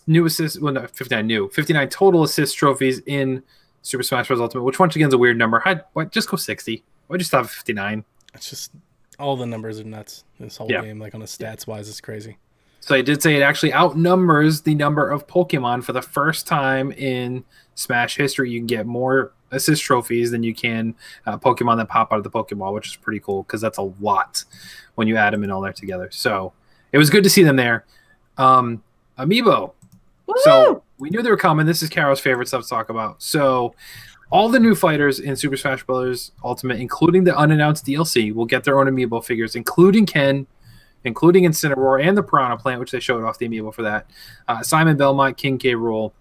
new assists. Well, no, 59 total assist trophies in Super Smash Bros. Ultimate, which once again is a weird number. Why just go 60? Why just have 59? It's just all the numbers are nuts. This whole game, like on a stats wise, is crazy. So I did say it actually outnumbers the number of Pokemon for the first time in Smash history. You can get more assist trophies than you can Pokemon that pop out of the Pokeball, which is pretty cool because that's a lot when you add them in all there together. So it was good to see them there. Amiibo. Woo! So we knew they were coming. This is Carol's favorite stuff to talk about. So all the new fighters in Super Smash Bros. Ultimate, including the unannounced DLC, will get their own Amiibo figures, including Ken, including Incineroar, and the Piranha Plant, which they showed off the Amiibo for that. Simon Belmont, King K. Rool.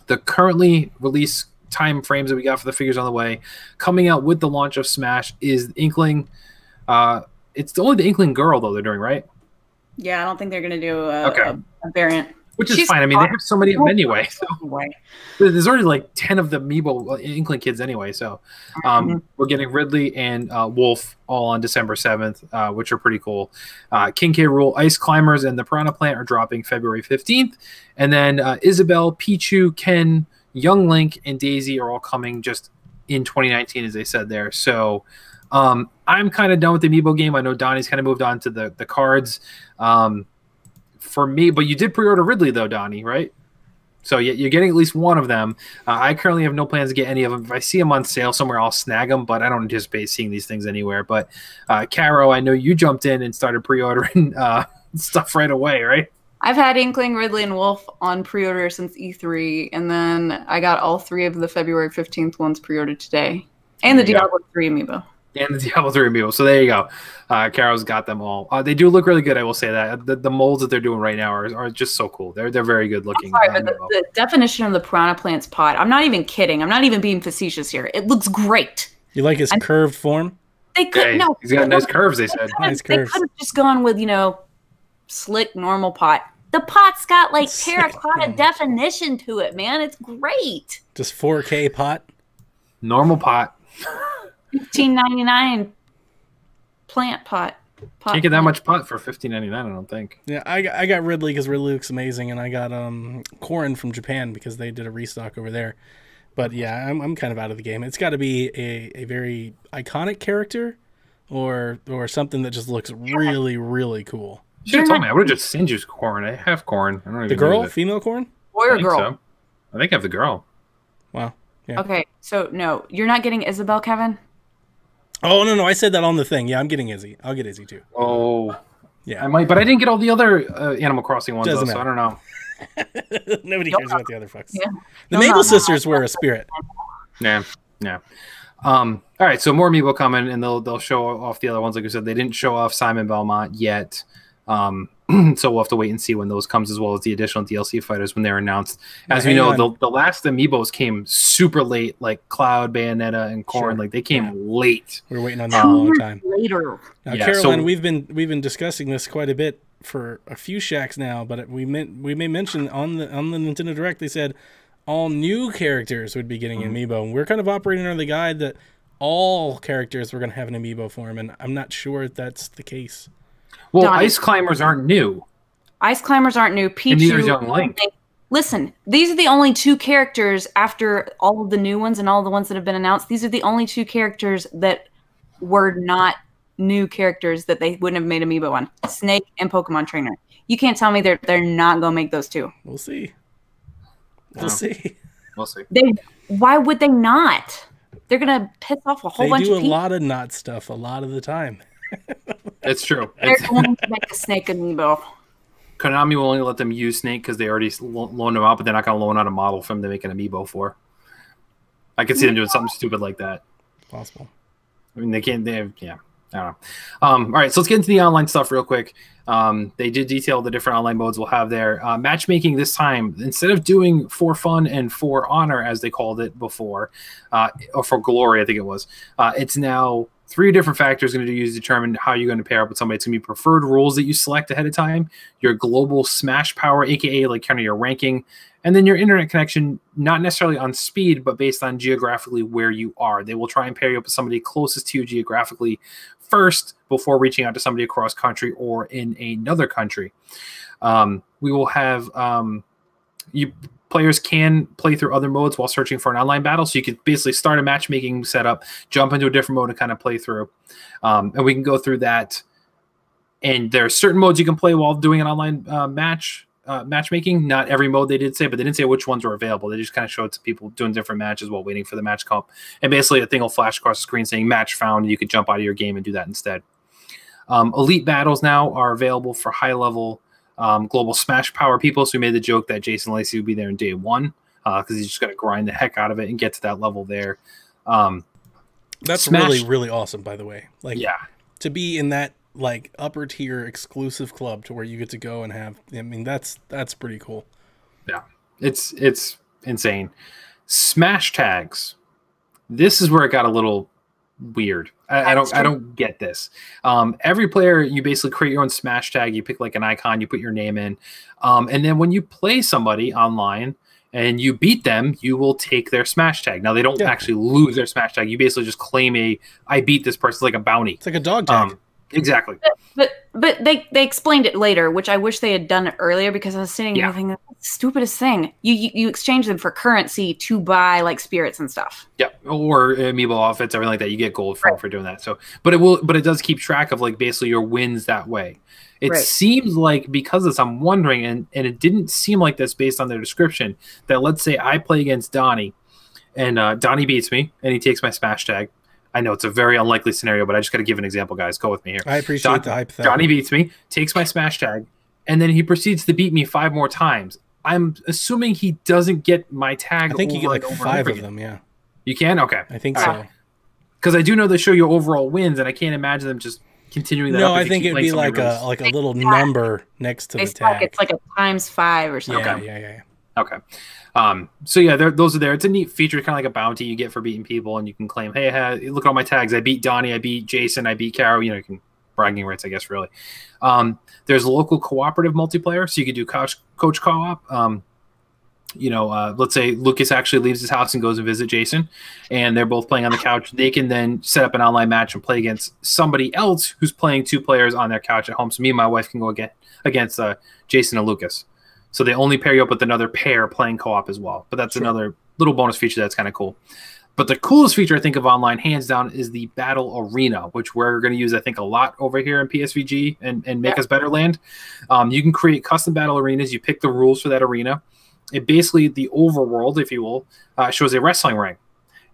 The currently released time frames that we got for the figures on the way, coming out with the launch of Smash, is Inkling. It's only the Inkling girl, though, they're doing, right? Yeah, I don't think they're going to do a variant. Which is fine. I mean, they have so many of them anyway. So. There's already like 10 of the Amiibo Inkling kids anyway. So we're getting Ridley and Wolf all on December 7th, which are pretty cool. King K. Rool, Ice Climbers, and the Piranha Plant are dropping February 15th. And then Isabelle, Pichu, Ken, Young Link, and Daisy are all coming just in 2019, as they said there. So I'm kind of done with the Amiibo game. I know Donnie's kind of moved on to the cards. For me, but you did pre-order Ridley though, Donnie, right? So you're getting at least one of them. I currently have no plans to get any of them. If I see them on sale somewhere, I'll snag them, but I don't anticipate seeing these things anywhere. But Caro, I know you jumped in and started pre-ordering stuff right away, right? I've had Inkling, Ridley, and Wolf on pre-order since E3, and then I got all 3 of the February 15th ones pre-ordered today, and the Diablo 3 Amiibo. And the Diablo 3 Amiibo. So there you go. Caro's got them all. They do look really good, I will say that. The molds that they're doing right now are just so cool. They're very good looking. I'm sorry, but the definition of the Piranha Plant's pot, I'm not even kidding. I'm not even being facetious here. It looks great. You like his curved form? They could he's got nice curves, they said. Nice curves. They could have just gone with, slick normal pot. The pot's got like terracotta definition to it, man. It's great. Just 4K pot? Normal pot. $15.99 plant pot. Can't get that much pot for $15.99, I don't think. Yeah, I got Ridley because Ridley looks amazing, and I got Corrin from Japan because they did a restock over there. But yeah, I'm kind of out of the game. It's got to be a very iconic character or something that just looks really, really cool. You should have told me. I would have just sent you Corrin. I have Corrin. I don't even the girl? Female Corrin? Boy or girl? So. I think I have the girl. Wow. Yeah. Okay, so no, you're not getting Isabelle, Kevin? Oh, no, I said that on the thing. Yeah, I'm getting Izzy. I'll get Izzy, too. Oh. Yeah. I might, but I didn't get all the other Animal Crossing ones, though, so I don't know. Nobody cares about the other fucks. Yeah. The Mabel sisters were a spirit. Yeah. All right, so more amiibo coming, and they'll show off the other ones. Like I said, they didn't show off Simon Belmont yet. So we'll have to wait and see when those comes, as well as the additional DLC fighters when they're announced. As we know, the last amiibos came super late, like Cloud, Bayonetta, and Corrin. Like they came late. We were waiting on that a long time. Later. Now, Caroline, we've been discussing this quite a bit for a few shacks now, but we may mention on the Nintendo Direct they said all new characters would be getting an amiibo, and we're kind of operating under the guide that all characters were going to have an amiibo form, and I'm not sure if that's the case. Well, Ice Climbers aren't new. Ice Climbers aren't new. Pichu, and neither is Young Link. Listen, these are the only 2 characters after all of the new ones and all the ones that have been announced. These are the only 2 characters that were not new characters that they wouldn't have made amiibo on. Snake and Pokemon Trainer. You can't tell me they're not going to make those 2. We'll see. We'll see. We'll see. Why would they not? They're going to piss off a whole bunch of people. They do a lot of not stuff a lot of the time. It's true. They're going to make a Snake amiibo. Konami will only let them use Snake because they already loaned him out, but they're not going to loan out a model for him to make an amiibo for. I could see them doing something stupid like that. Possible. I mean, they can't. I don't know. All right, so let's get into the online stuff real quick. They did detail the different online modes we'll have there. Matchmaking this time, instead of doing for fun and for honor, as they called it before, or for glory, I think it was, it's now 3 different factors going to use to determine how you're going to pair up with somebody. It's going to be preferred rules that you select ahead of time, your global smash power, aka like kind of your ranking, and then your internet connection, not necessarily on speed, but based on geographically where you are. They will try and pair you up with somebody closest to you geographically first before reaching out to somebody across country or in another country. We will have players can play through other modes while searching for an online battle. So you could basically start a matchmaking setup, jump into a different mode and kind of play through. And we can go through that. And there are certain modes you can play while doing an online matchmaking. Not every mode they did say, but they didn't say which ones were available. They just kind of showed to people doing different matches while waiting for the match comp. And basically a thing will flash across the screen saying match found. And you could jump out of your game and do that instead. Elite battles now are available for high level global smash power people. So we made the joke that Jason Lacey would be there in day 1 because he's just going to grind the heck out of it and get to that level there. That's Smash, really awesome, by the way. Like, yeah, to be in that like upper tier exclusive club to where you get to go and have. I mean, that's pretty cool. Yeah, it's insane. Smash tags. This is where it got a little weird. I don't get this. Every player, you basically create your own smash tag. You pick like an icon, you put your name in, and then when you play somebody online and you beat them, you will take their smash tag. Now they don't actually lose their smash tag. You basically just claim I beat this person, like a bounty. It's like a dog tag. Exactly. But they explained it later, which I wish they had done it earlier because I was sitting there thinking, that's the stupidest thing. You exchange them for currency to buy like spirits and stuff. Yeah, or amiibo outfits, everything like that. You get gold for doing that. So, but it does keep track of like basically your wins that way. It seems like because of this, I'm wondering, and it didn't seem like this based on their description, that let's say I play against Donnie, and Donnie beats me, and he takes my smash tag. I know it's a very unlikely scenario, but I just got to give an example, guys. Go with me here. I appreciate the hypothetical. Johnny beats me, takes my smash tag, and then he proceeds to beat me 5 more times. I'm assuming he doesn't get my tag. I think you get like 5 of them, yeah. You can? Okay. I think so. Because I do know they show you overall wins, and I can't imagine them just continuing that. No, I think it would be like a little number next to the tag. It's like a ×5 or something. Yeah. Okay. So yeah, those are there. It's a neat feature, kind of like a bounty you get for beating people, and you can claim, hey, look at all my tags. I beat Donnie, I beat Jason, I beat Carol. You know, you can bragging rights, I guess, really. There's local cooperative multiplayer, so you can do coach co-op. Let's say Lucas actually leaves his house and goes and visit Jason, and they're both playing on the couch. They can then set up an online match and play against somebody else who's playing 2 players on their couch at home. So me and my wife can go against Jason and Lucas. So they only pair you up with another pair playing co-op as well. But that's another little bonus feature that's kind of cool. But the coolest feature, I think, of online, hands down, is the Battle Arena, which we're going to use, I think, a lot over here in PSVG and Make Us Better Land. You can create custom battle arenas. You pick the rules for that arena. It basically, the overworld, if you will, shows a wrestling ring.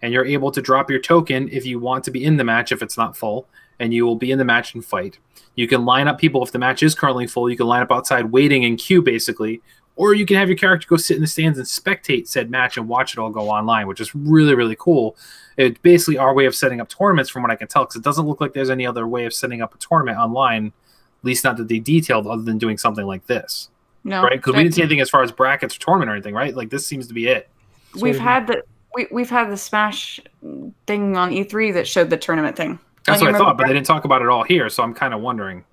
And you're able to drop your token if you want to be in the match if it's not full. And you will be in the match and fight. You can line up people if the match is currently full. You can line up outside waiting in queue, basically, or you can have your character go sit in the stands and spectate said match and watch it all go online, which is really, really cool. It's basically our way of setting up tournaments from what I can tell, because it doesn't look like there's any other way of setting up a tournament online, at least not that they detailed, other than doing something like this. No, right? Because we didn't see anything as far as brackets or tournament or anything, right? Like this seems to be it. We've had the Smash thing on E3 that showed the tournament thing. That's what I thought, but they didn't talk about it all here, so I'm kind of wondering.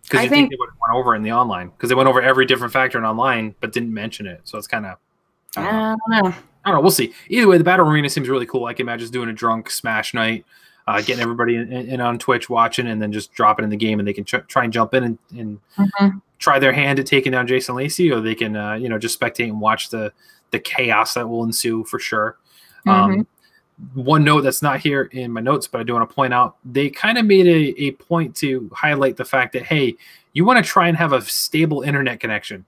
Because you think they would have went over in the online, because they went over every different factor in online, but didn't mention it. So it's kind of, I don't know. We'll see. Either way, the Battle Arena seems really cool. I can imagine just doing a drunk Smash night, getting everybody in on Twitch watching, and then just drop it in the game, and they can try and jump in and try their hand at taking down Jason Lacey, or they can just spectate and watch the chaos that will ensue for sure. One note that's not here in my notes, but I do want to point out, they kind of made a point to highlight the fact that, hey, you want to try and have a stable internet connection.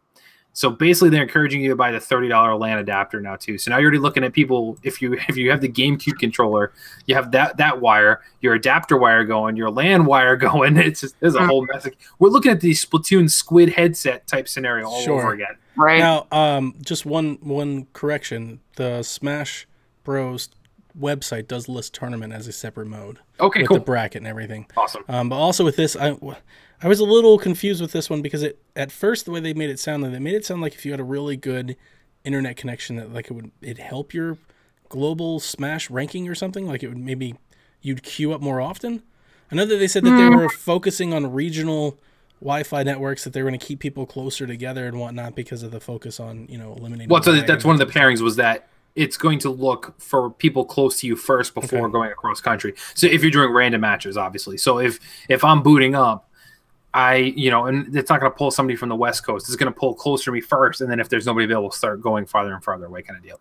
So basically they're encouraging you to buy the $30 LAN adapter now too. So now you're already looking at people, if you have the GameCube controller, you have that wire, your adapter wire going, your LAN wire going. There's a whole mess. We're looking at the Splatoon Squid headset type scenario all over again. Right. Now, just one correction. The Smash Bros website does list tournament as a separate mode. Okay, with cool. the bracket and everything. Awesome. But also with this, I was a little confused with this one because at first the way they made it sound like if you had a really good internet connection that like it'd help your global Smash ranking or something. Like it would maybe you'd queue up more often. I know that they said that they were focusing on regional Wi-Fi networks, that they were going to keep people closer together and whatnot because of the focus on eliminating. Well, so that's one of the pairings was that it's going to look for people close to you first before going across country. So if you're doing random matches, obviously. So if I'm booting up, and it's not going to pull somebody from the West Coast. It's going to pull closer to me first, and then if there's nobody available, start going farther and farther away, kind of deal.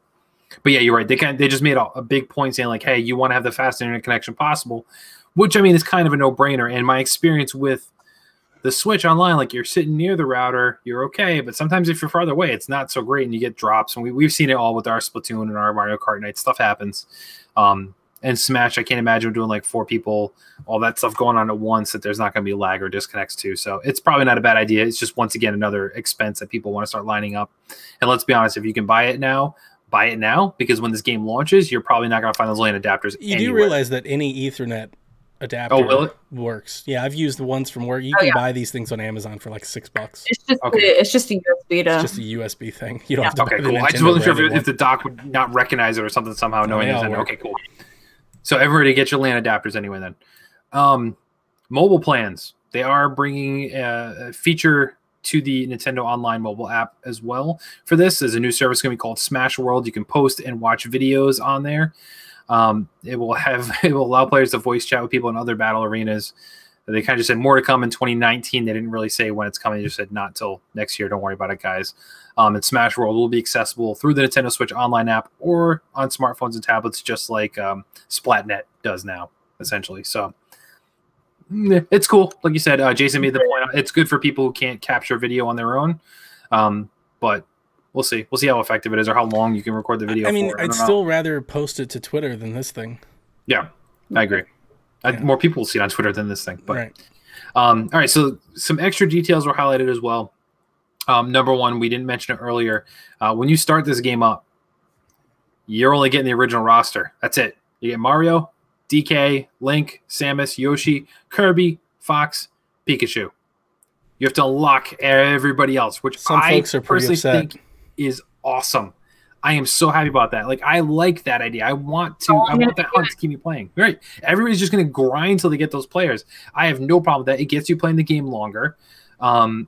But yeah, you're right. They just made a big point saying like, hey, you want to have the fastest internet connection possible, which I mean is kind of a no-brainer. And my experience with the Switch online, like you're sitting near the router, you're okay, but sometimes if you're farther away, it's not so great, and you get drops. And we've seen it all with our Splatoon and our Mario Kart night. Stuff happens. And Smash, I can't imagine doing like 4 people, all that stuff going on at once, that there's not going to be lag or disconnects too. So it's probably not a bad idea. It's just, once again, another expense that people want to start lining up. And let's be honest, if you can buy it now, because when this game launches, you're probably not going to find those LAN adapters You do realize that any Ethernet adapter works. Yeah, I've used the ones from work. You can buy these things on Amazon for like $6. It's just a USB It's just a USB thing. You don't have to buy the cool. I just wasn't sure if the dock would not recognize it or something somehow, knowing it's in there. Okay, cool. So everybody get your LAN adapters anyway then. Mobile plans. They are bringing a feature to the Nintendo Online mobile app as well for this. There's a new service going to be called Smash World. You can post and watch videos on there. It will allow players to voice chat with people in other battle arenas. They kind of just said more to come in 2019. They didn't really say when it's coming. They just said not till next year. Don't worry about it, guys. And Smash World will be accessible through the Nintendo Switch Online app or on smartphones and tablets, just like Splatnet does now, essentially. So it's cool. Like you said, Jason made the point. It's good for people who can't capture video on their own. But we'll see. We'll see how effective it is or how long you can record the video. I mean, I'd still rather post it to Twitter than this thing. Yeah, I agree. More people will see it on Twitter than this thing. But all right, so some extra details were highlighted as well. Number one, we didn't mention it earlier. When you start this game up, you're only getting the original roster. That's it. You get Mario, DK, Link, Samus, Yoshi, Kirby, Fox, Pikachu. You have to unlock everybody else, which some folks are pretty personally upset. think is awesome. I am so happy about that. Like, I like that idea. I want that hunt to keep me playing. Right. Everybody's just going to grind until they get those players. I have no problem with that. It gets you playing the game longer. I'm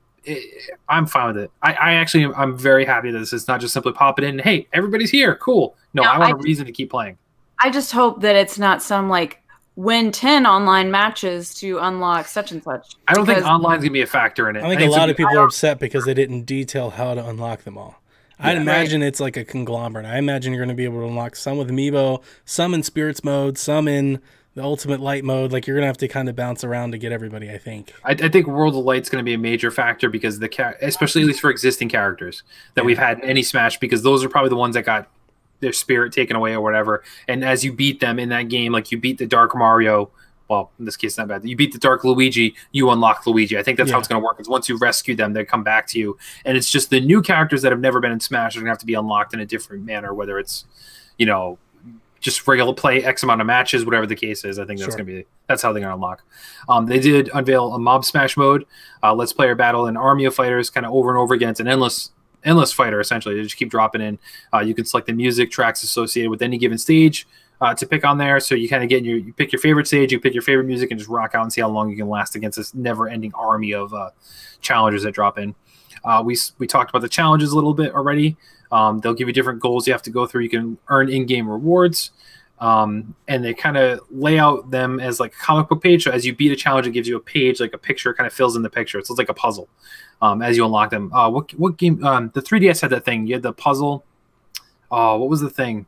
fine with it. I'm very happy that this is not just simply pop it in and, hey, everybody's here. Cool. No, I want a reason to keep playing. I just hope that it's not some like win 10 online matches to unlock such and such. I don't think online's going to be a factor in it. I think a lot of people are upset because they didn't detail how to unlock them all. I'd imagine it's like a conglomerate. I imagine you're going to be able to unlock some with Amiibo, some in Spirits mode, some in the Ultimate Light mode. Like, you're going to have to kind of bounce around to get everybody, I think. I think World of Light's going to be a major factor because especially at least for existing characters that we've had in any Smash, because those are probably the ones that got their spirit taken away or whatever. And as you beat them in that game, like you beat the Dark Mario well, in this case, not bad. You beat the Dark Luigi, you unlock Luigi. I think that's how it's going to work. Is once you rescue them, they come back to you, and it's just the new characters that have never been in Smash are going to have to be unlocked in a different manner, whether it's, you know, just regular play X amount of matches, whatever the case is. I think that's that's how they're going to unlock. They did unveil a Mob Smash mode. Let's player battle an army of fighters kind of over and over again. It's an endless fighter, essentially. They just keep dropping in. You can select the music tracks associated with any given stage to pick on there. So you kind of you pick your favorite stage, you pick your favorite music, and just rock out and see how long you can last against this never-ending army of challengers that drop in. We talked about the challenges a little bit already. They'll give you different goals you have to go through. You can earn in-game rewards, and they kind of lay out them as like a comic book page. So as you beat a challenge, it gives you a page, like a picture, kind of fills in the picture. So it's like a puzzle as you unlock them. What game? The 3DS had that thing. You had the puzzle. What was the thing?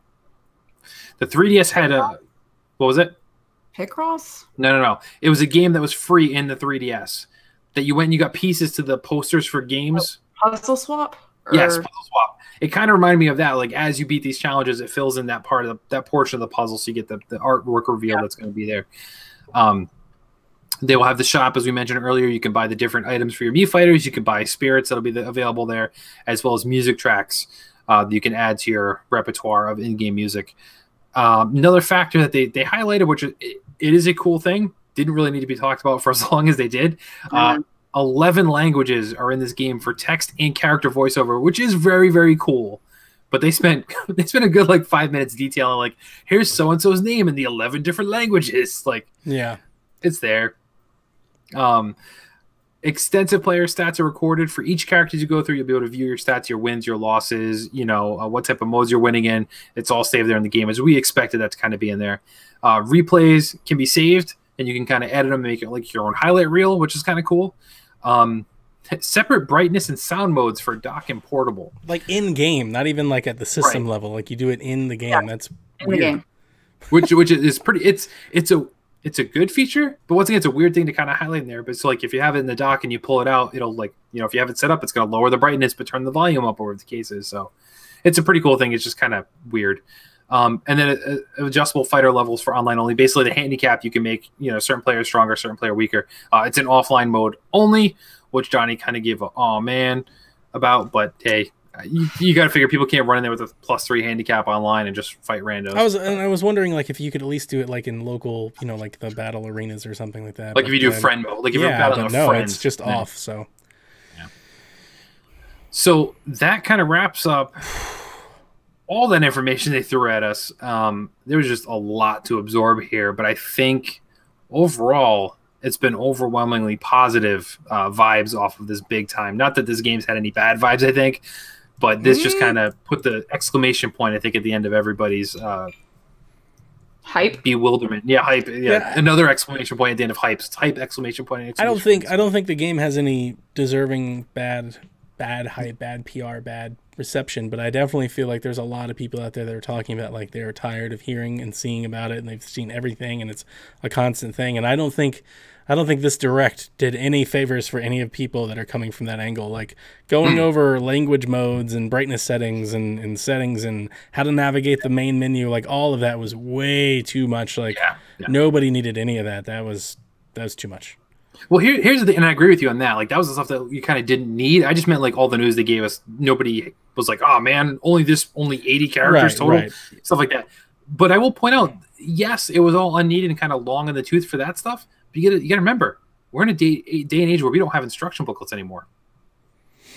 The 3DS had a. What was it? Picross? No. It was a game that was free in the 3DS that you went and you got pieces to the posters for games. Puzzle Swap? Yes, Puzzle Swap. It kind of reminded me of that. Like as you beat these challenges, it fills in that part of that portion of the puzzle, so you get the artwork reveal that's going to be there. They will have the shop, as we mentioned earlier. You can buy the different items for your Mii fighters. You can buy spirits that'll be available there, as well as music tracks that you can add to your repertoire of in-game music. Another factor that they highlighted, which it is a cool thing, didn't really need to be talked about for as long as they did. 11 languages are in this game for text and character voiceover, which is very, very cool. But they spent a good like 5 minutes detailing like, here's so and so's name in the 11 different languages. Like, yeah, it's there. Extensive player stats are recorded for each character you go through. You'll be able to view your stats, your wins, your losses, what type of modes you're winning in. It's all saved there in the game, as we expected that to kind of be in there. Replays can be saved, and you can kind of edit them and make it like your own highlight reel, which is kind of cool. Separate brightness and sound modes for dock and portable. Like in game, not even like at the system level. Like you do it in the game. Yeah, that's in weird. The game. Which is pretty. It's a good feature, but once again, it's a weird thing to kind of highlight in there. But so like if you have it in the dock and you pull it out, it'll like, if you have it set up, it's going to lower the brightness, but turn the volume up, or the case is. So it's a pretty cool thing. It's just kind of weird. And then adjustable fighter levels for online only. Basically the handicap, you can make, certain players stronger, certain player weaker. It's in offline mode only, which Johnny kind of gave a, oh man about, but hey, you got to figure people can't run in there with a +3 handicap online and just fight randos. I was wondering like if you could at least do it like in local, like the battle arenas or something like that. Like if you do friend mode, like if you're battling a friend, it's just off. So, yeah. So that kind of wraps up all that information they threw at us. There was just a lot to absorb here, but I think overall it's been overwhelmingly positive vibes off of this big time. Not that this game's had any bad vibes, I think. But this just kind of put the exclamation point, I think, at the end of everybody's hype, bewilderment. Yeah, hype. Yeah, another exclamation point at the end of hype. It's hype, exclamation point. Exclamation I don't think the game has any deserving bad hype, bad PR, bad reception. But I definitely feel like there's a lot of people out there that are talking about like they're tired of hearing and seeing about it, and they've seen everything, and it's a constant thing. And I don't think this direct did any favors for any of people that are coming from that angle. Like going over language modes and brightness settings and settings and how to navigate the main menu, like all of that was way too much. Like nobody needed any of that. That was too much. Well, here's the thing, and I agree with you on that. Like that was the stuff that you kind of didn't need. I just meant like all the news they gave us. Nobody was like, oh man, only 80 characters total, stuff like that. But I will point out, yes, it was all unneeded and kind of long in the tooth for that stuff. But you got to remember, we're in a day and age where we don't have instruction booklets anymore.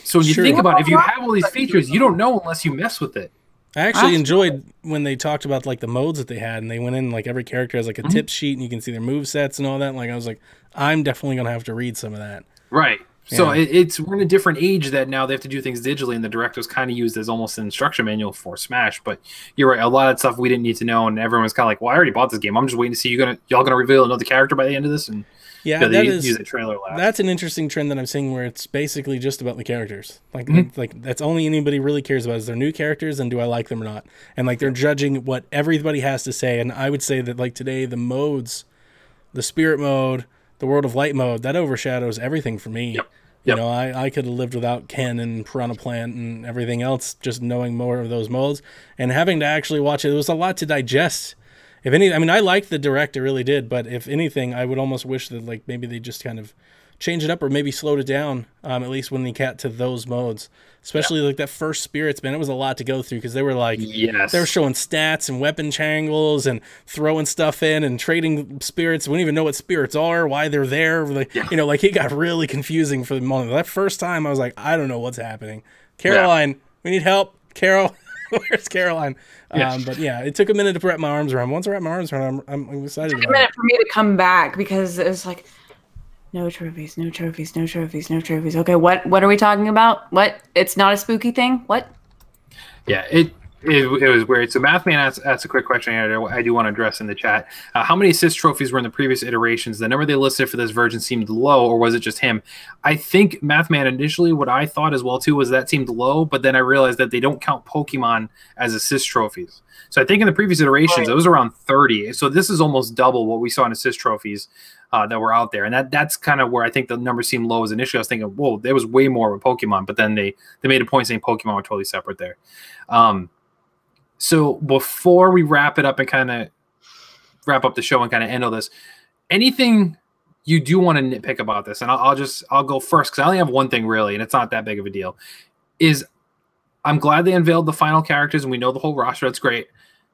So when you think about it, if you have all these features, you don't know unless you mess with it. I actually enjoyed when they talked about like the modes that they had, and they went in like every character has like a tip sheet, and you can see their move sets and all that. Like I was like, I'm definitely gonna have to read some of that. Right. So we're in a different age that now they have to do things digitally, and the direct was kind of used as almost an instruction manual for Smash. But you're right, a lot of stuff we didn't need to know, and everyone's kind of like, "Well, I already bought this game. I'm just waiting to see y'all gonna reveal another character by the end of this." And use the trailer last. That's an interesting trend that I'm seeing, where it's basically just about the characters. Like, like that's only anybody really cares about is their new characters, and do I like them or not? And like they're judging what everybody has to say. And I would say that like today, the modes, the Spirit mode, the World of Light mode, that overshadows everything for me. Yep. You know, I could have lived without Ken and Piranha Plant and everything else, just knowing more of those modes and having to actually watch it. It was a lot to digest if any, I mean, I liked the direct, I really did. But if anything, I would almost wish that like maybe they just kind of change it up or maybe slowed it down. At least when they got to those modes, especially like that first spirits, man, it was a lot to go through because they were like, they were showing stats and weapon changles and throwing stuff in and trading spirits. We don't even know what spirits are, why they're there. Like, you know, like it got really confusing for the moment. That first time, I was like, I don't know what's happening. Caroline, we need help. Carol, where's Caroline? But yeah, it took a minute to wrap my arms around. Once I wrap my arms around, I'm excited. It took a minute for me to come back because it was like, no trophies, no trophies, no trophies, no trophies. Okay, what are we talking about? What? It's not a spooky thing? What? Yeah, it was weird. So Mathman asked a quick question I do want to address in the chat. How many assist trophies were in the previous iterations? The number they listed for this version seemed low, or was it just him? I think Mathman initially, what I thought as well too, was that seemed low, but then I realized that they don't count Pokemon as assist trophies. So I think in the previous iterations, it was around 30. So this is almost double what we saw in assist trophies that were out there. And that's kind of where I think the number seemed low. As initially I was thinking, whoa, there was way more with Pokemon, but then they made a point saying Pokemon were totally separate there. So before we wrap it up and kind of wrap up the show and kind of end all this, anything you do want to nitpick about this, and I'll go first because I only have one thing really, and it's not that big of a deal, is I'm glad they unveiled the final characters and we know the whole roster. That's great.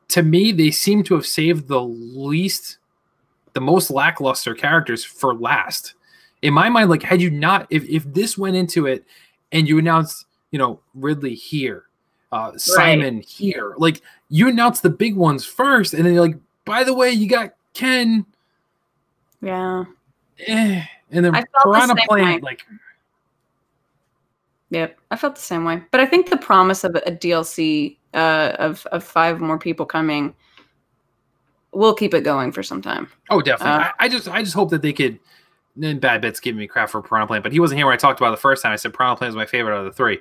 To me, they seem to have saved the most lackluster characters for last. In my mind, like, had you not, if this went into it and you announced, you know, Ridley here, Simon here, like, you announced the big ones first, and then you're like, by the way, you got Ken. Yeah. And then Piranha Plant, like. Yep, I felt the same way. But I think the promise of a DLC of 5 more people coming will keep it going for some time. Oh, definitely. I just hope that they could. Then Bad Bit's giving me crap for Piranha Plant, but he wasn't here when I talked about it the first time. I said Piranha Plant is my favorite out of the 3.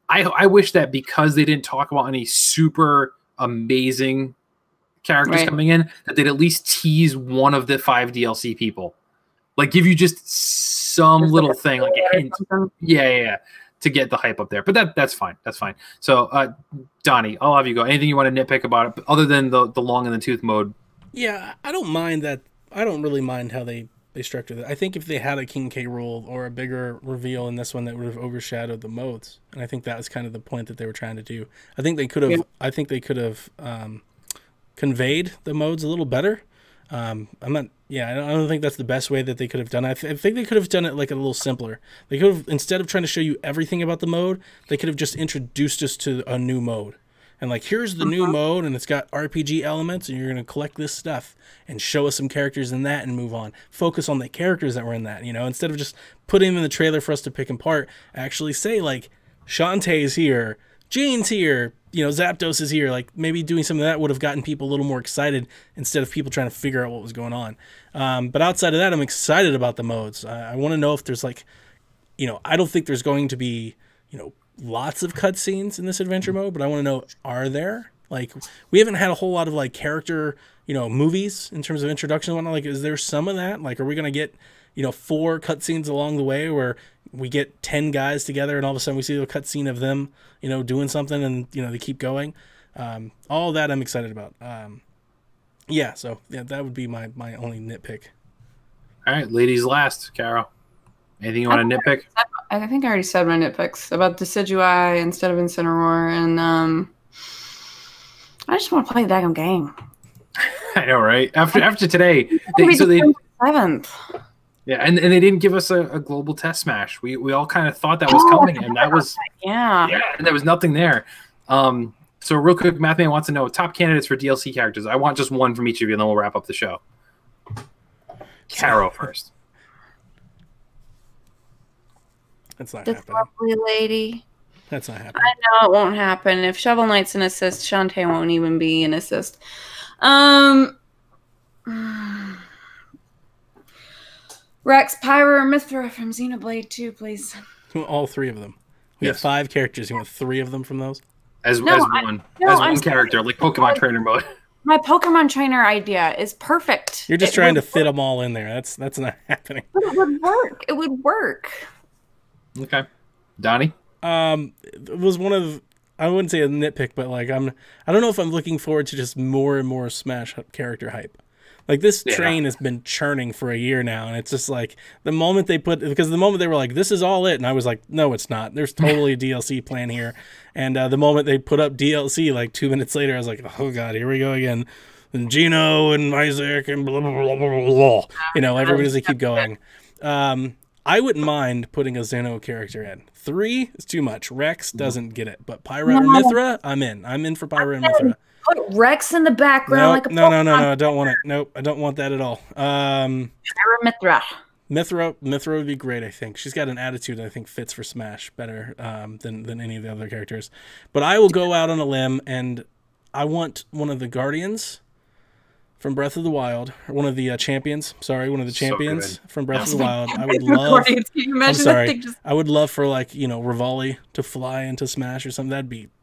I wish that because they didn't talk about any super amazing characters coming in, that they'd at least tease one of the 5 DLC people. Like, give you just some little thing, like a hint. Yeah. To get the hype up there. But that's fine. That's fine. So, Donnie, I'll have you go. Anything you want to nitpick about it, other than the long in the tooth mode? Yeah, I don't mind that. I don't really mind how they structured it. I think if they had a King K. Rool or a bigger reveal in this one, that would have overshadowed the modes. And I think that was kind of the point that they were trying to do. I think they could have. Yeah. I think they could have conveyed the modes a little better. I'm not. Yeah, I don't think that's the best way that they could have done it. I think they could have done it like a little simpler. They could have, instead of trying to show you everything about the mode, they could have just introduced us to a new mode. And like, here's the new mode, and it's got RPG elements, and you're going to collect this stuff, and show us some characters in that and move on. Focus on the characters that were in that, you know, instead of just putting them in the trailer for us to pick apart. Actually say, like, Shantae's here, Jean's here, you know, Zapdos is here. Like, maybe doing some of that would have gotten people a little more excited instead of people trying to figure out what was going on. But outside of that, I'm excited about the modes. I want to know if there's, like, you know, I don't think there's going to be, you know, lots of cutscenes in this adventure mode, but I want to know, are there? Like, we haven't had a whole lot of, like, character, you know, movies in terms of introduction and whatnot. Like, is there some of that? Like, are we going to get, you know, 4 cutscenes along the way where we get 10 guys together and all of a sudden we see a cutscene of them, you know, doing something and, you know, they keep going? All that I'm excited about. Yeah, so yeah, that would be my only nitpick. All right, ladies last. Carol, anything you want to nitpick? I think I already said my nitpicks about Decidueye instead of Incineroar, and I just want to play the daggum game. I know, right? After today, they 7th. Yeah, and they didn't give us a global test smash. We all kind of thought that was coming, and that was yeah, and there was nothing there. So real quick, Mathman wants to know top candidates for DLC characters. I want just one from each of you, and then we'll wrap up the show. Carol first. That's not this happening. lovely lady. That's not happening. I know it won't happen. If Shovel Knight's an assist, Shantae won't even be an assist. Rex, Pyro, or Mythra from Xenoblade 2, please. All 3 of them. We have 5 characters. You want 3 of them from those? As one character, like Pokemon Trainer mode. My Pokemon Trainer idea is perfect. You're just trying to fit them all in there. That's not happening. But it would work. It would work. Okay. Donnie? It was one of I wouldn't say a nitpick, but like I don't know if I'm looking forward to just more and more Smash character hype. Like this train has been churning for a year now, and it's just like the moment they were like, "This is all it," and I was like, "No, it's not. There's totally a DLC plan here." And the moment they put up DLC, like 2 minutes later, I was like, "Oh god, here we go again." And Gino and Isaac and blah blah blah blah blah. You know, everybody's like keep going. I wouldn't mind putting a Zeno character in. 3 is too much. Rex doesn't get it, but Pyra and Mythra, I'm in. I'm in for Pyra and Mythra. Put Rex in the background no, I don't want it. Nope, I don't want that at all. Mythra. Mythra would be great, I think. She's got an attitude that I think fits for Smash better than any of the other characters. But I will go out on a limb, and I want one of the Guardians from Breath of the Wild, or one of the champions. Sorry, one of the champions from Breath of the Wild. I would love. Can you imagine I would love for like Rivali to fly into Smash or something.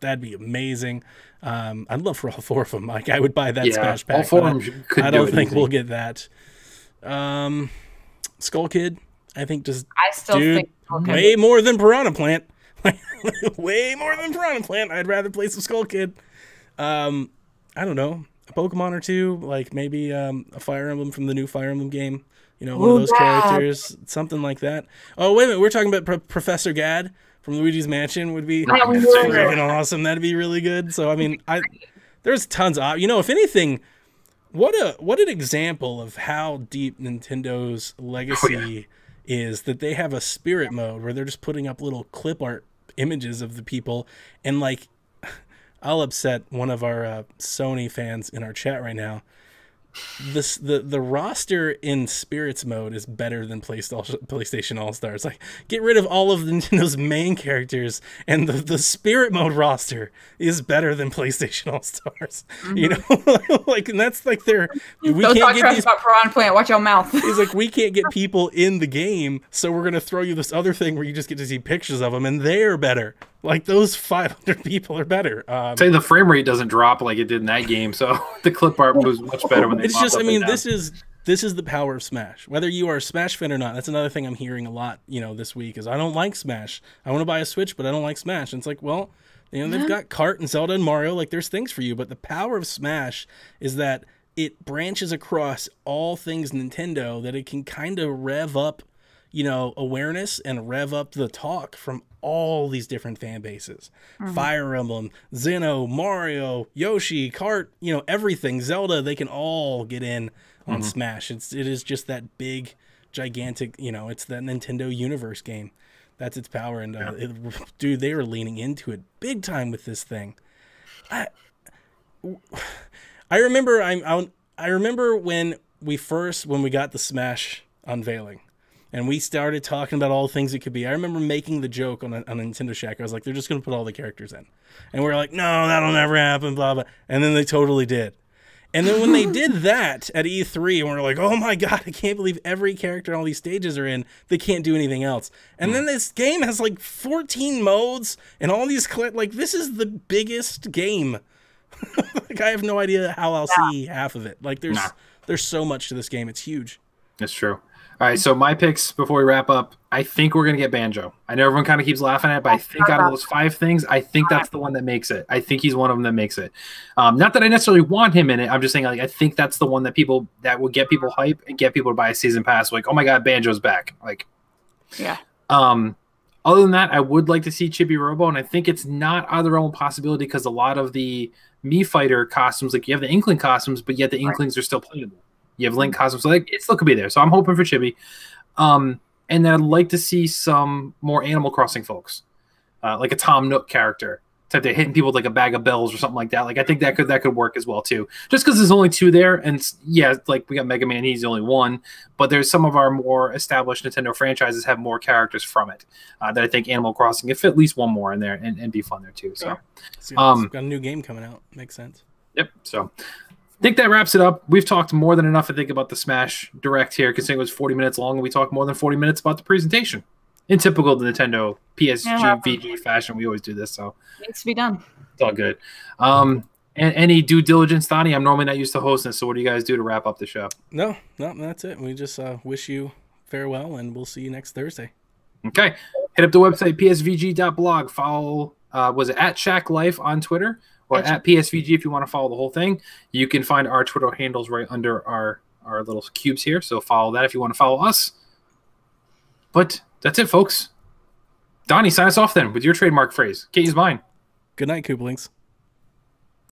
That'd be amazing. I'd love for all 4 of them. Like I would buy that Smash pack. All 4 of them could I don't think we'll get that. Skull Kid, I think just think way more than Piranha Plant. Way more than Piranha Plant. I'd rather play some Skull Kid. I don't know. A Pokemon or 2, like maybe a Fire Emblem from the new Fire Emblem game. One of those characters, something like that. Oh, wait a minute. We're talking about Professor Gad from Luigi's Mansion would be freaking awesome. That'd be really good. So, I mean, there's tons of... if anything, what an example of how deep Nintendo's legacy is that they have a spirit mode where they're just putting up little clip art images of the people and, like... I'll upset one of our Sony fans in our chat right now. The roster in Spirits mode is better than PlayStation All-Stars. Like, get rid of all of Nintendo's main characters, and the Spirit mode roster is better than PlayStation All-Stars. Like, and that's like don't talk trash about Piranha Plant. Watch your mouth. It's like, we can't get people in the game, so we're gonna throw you this other thing where you just get to see pictures of them, and they're better. Like, those 500 people are better. Say the frame rate doesn't drop like it did in that game, so the clip art was much better when they. It's just, I mean, this is the power of Smash. Whether you are a Smash fan or not, that's another thing I'm hearing a lot, this week is I don't like Smash. I want to buy a Switch, but I don't like Smash. And it's like, well, they've got Kart and Zelda and Mario. Like, there's things for you, but the power of Smash is that it branches across all things Nintendo, that it can kind of rev up, awareness and rev up the talk from all these different fan bases. Fire Emblem, Xeno, Mario, Yoshi, Kart, everything, Zelda, they can all get in on Smash. It is just that big, gigantic, it's that Nintendo Universe game. That's its power. And dude, they are leaning into it big time with this thing. I remember when we got the Smash unveiling. And we started talking about all the things it could be. I remember making the joke on a Nintendo Shack. I was like, they're just going to put all the characters in. And we were like, no, that'll never happen, blah, blah. And then they totally did. And then when they did that at E3, and we were like, oh my God, I can't believe every character in all these stages are in. They can't do anything else. And then this game has like 14 modes and all these this is the biggest game. Like, I have no idea how I'll see half of it. Like, there's so much to this game. It's huge. That's true. All right, so my picks before we wrap up, I think we're going to get Banjo. I know everyone kind of keeps laughing at it, but I think out of those 5 things, I think that's the one that makes it. I think he's one of them that makes it. Not that I necessarily want him in it. I'm just saying, like, I think that's the one that will get people hype and get people to buy a season pass. Like, oh my God, Banjo's back. Like, yeah. Other than that, I would like to see Chibi Robo, and I think it's not out of the realm of possibility because a lot of the Mii Fighter costumes, like you have the Inkling costumes, but yet the Inklings are still playable. You have Link costumes, so like it still could be there. So I'm hoping for Chibi. And then I'd like to see some more Animal Crossing folks, like a Tom Nook character. Type they're hitting people with like a bag of bells or something like that. Like I think that could work as well too. Just because there's only 2 there, and yeah, like we got Mega Man, he's the only one. But there's some of our more established Nintendo franchises have more characters from it. That I think Animal Crossing could fit at least one more in there and be fun there too. So, got a new game coming out. Makes sense. Yep. So. I think that wraps it up. We've talked more than enough, I think, about the Smash Direct here, considering it was 40 minutes long, and we talked more than 40 minutes about the presentation. In typical Nintendo VG fashion, we always do this, so needs to be done. It's all good. And any due diligence, Donnie? I'm normally not used to hosting this, so what do you guys do to wrap up the show? No, that's it. We just wish you farewell, and we'll see you next Thursday. Okay. Hit up the website, psvg.blog. Follow was it at Shack Life on Twitter or at PSVG if you want to follow the whole thing. You can find our Twitter handles right under our little cubes here. So follow that if you want to follow us. But that's it, folks. Donnie, sign us off then with your trademark phrase. Can't use mine. Good night, Kooplings.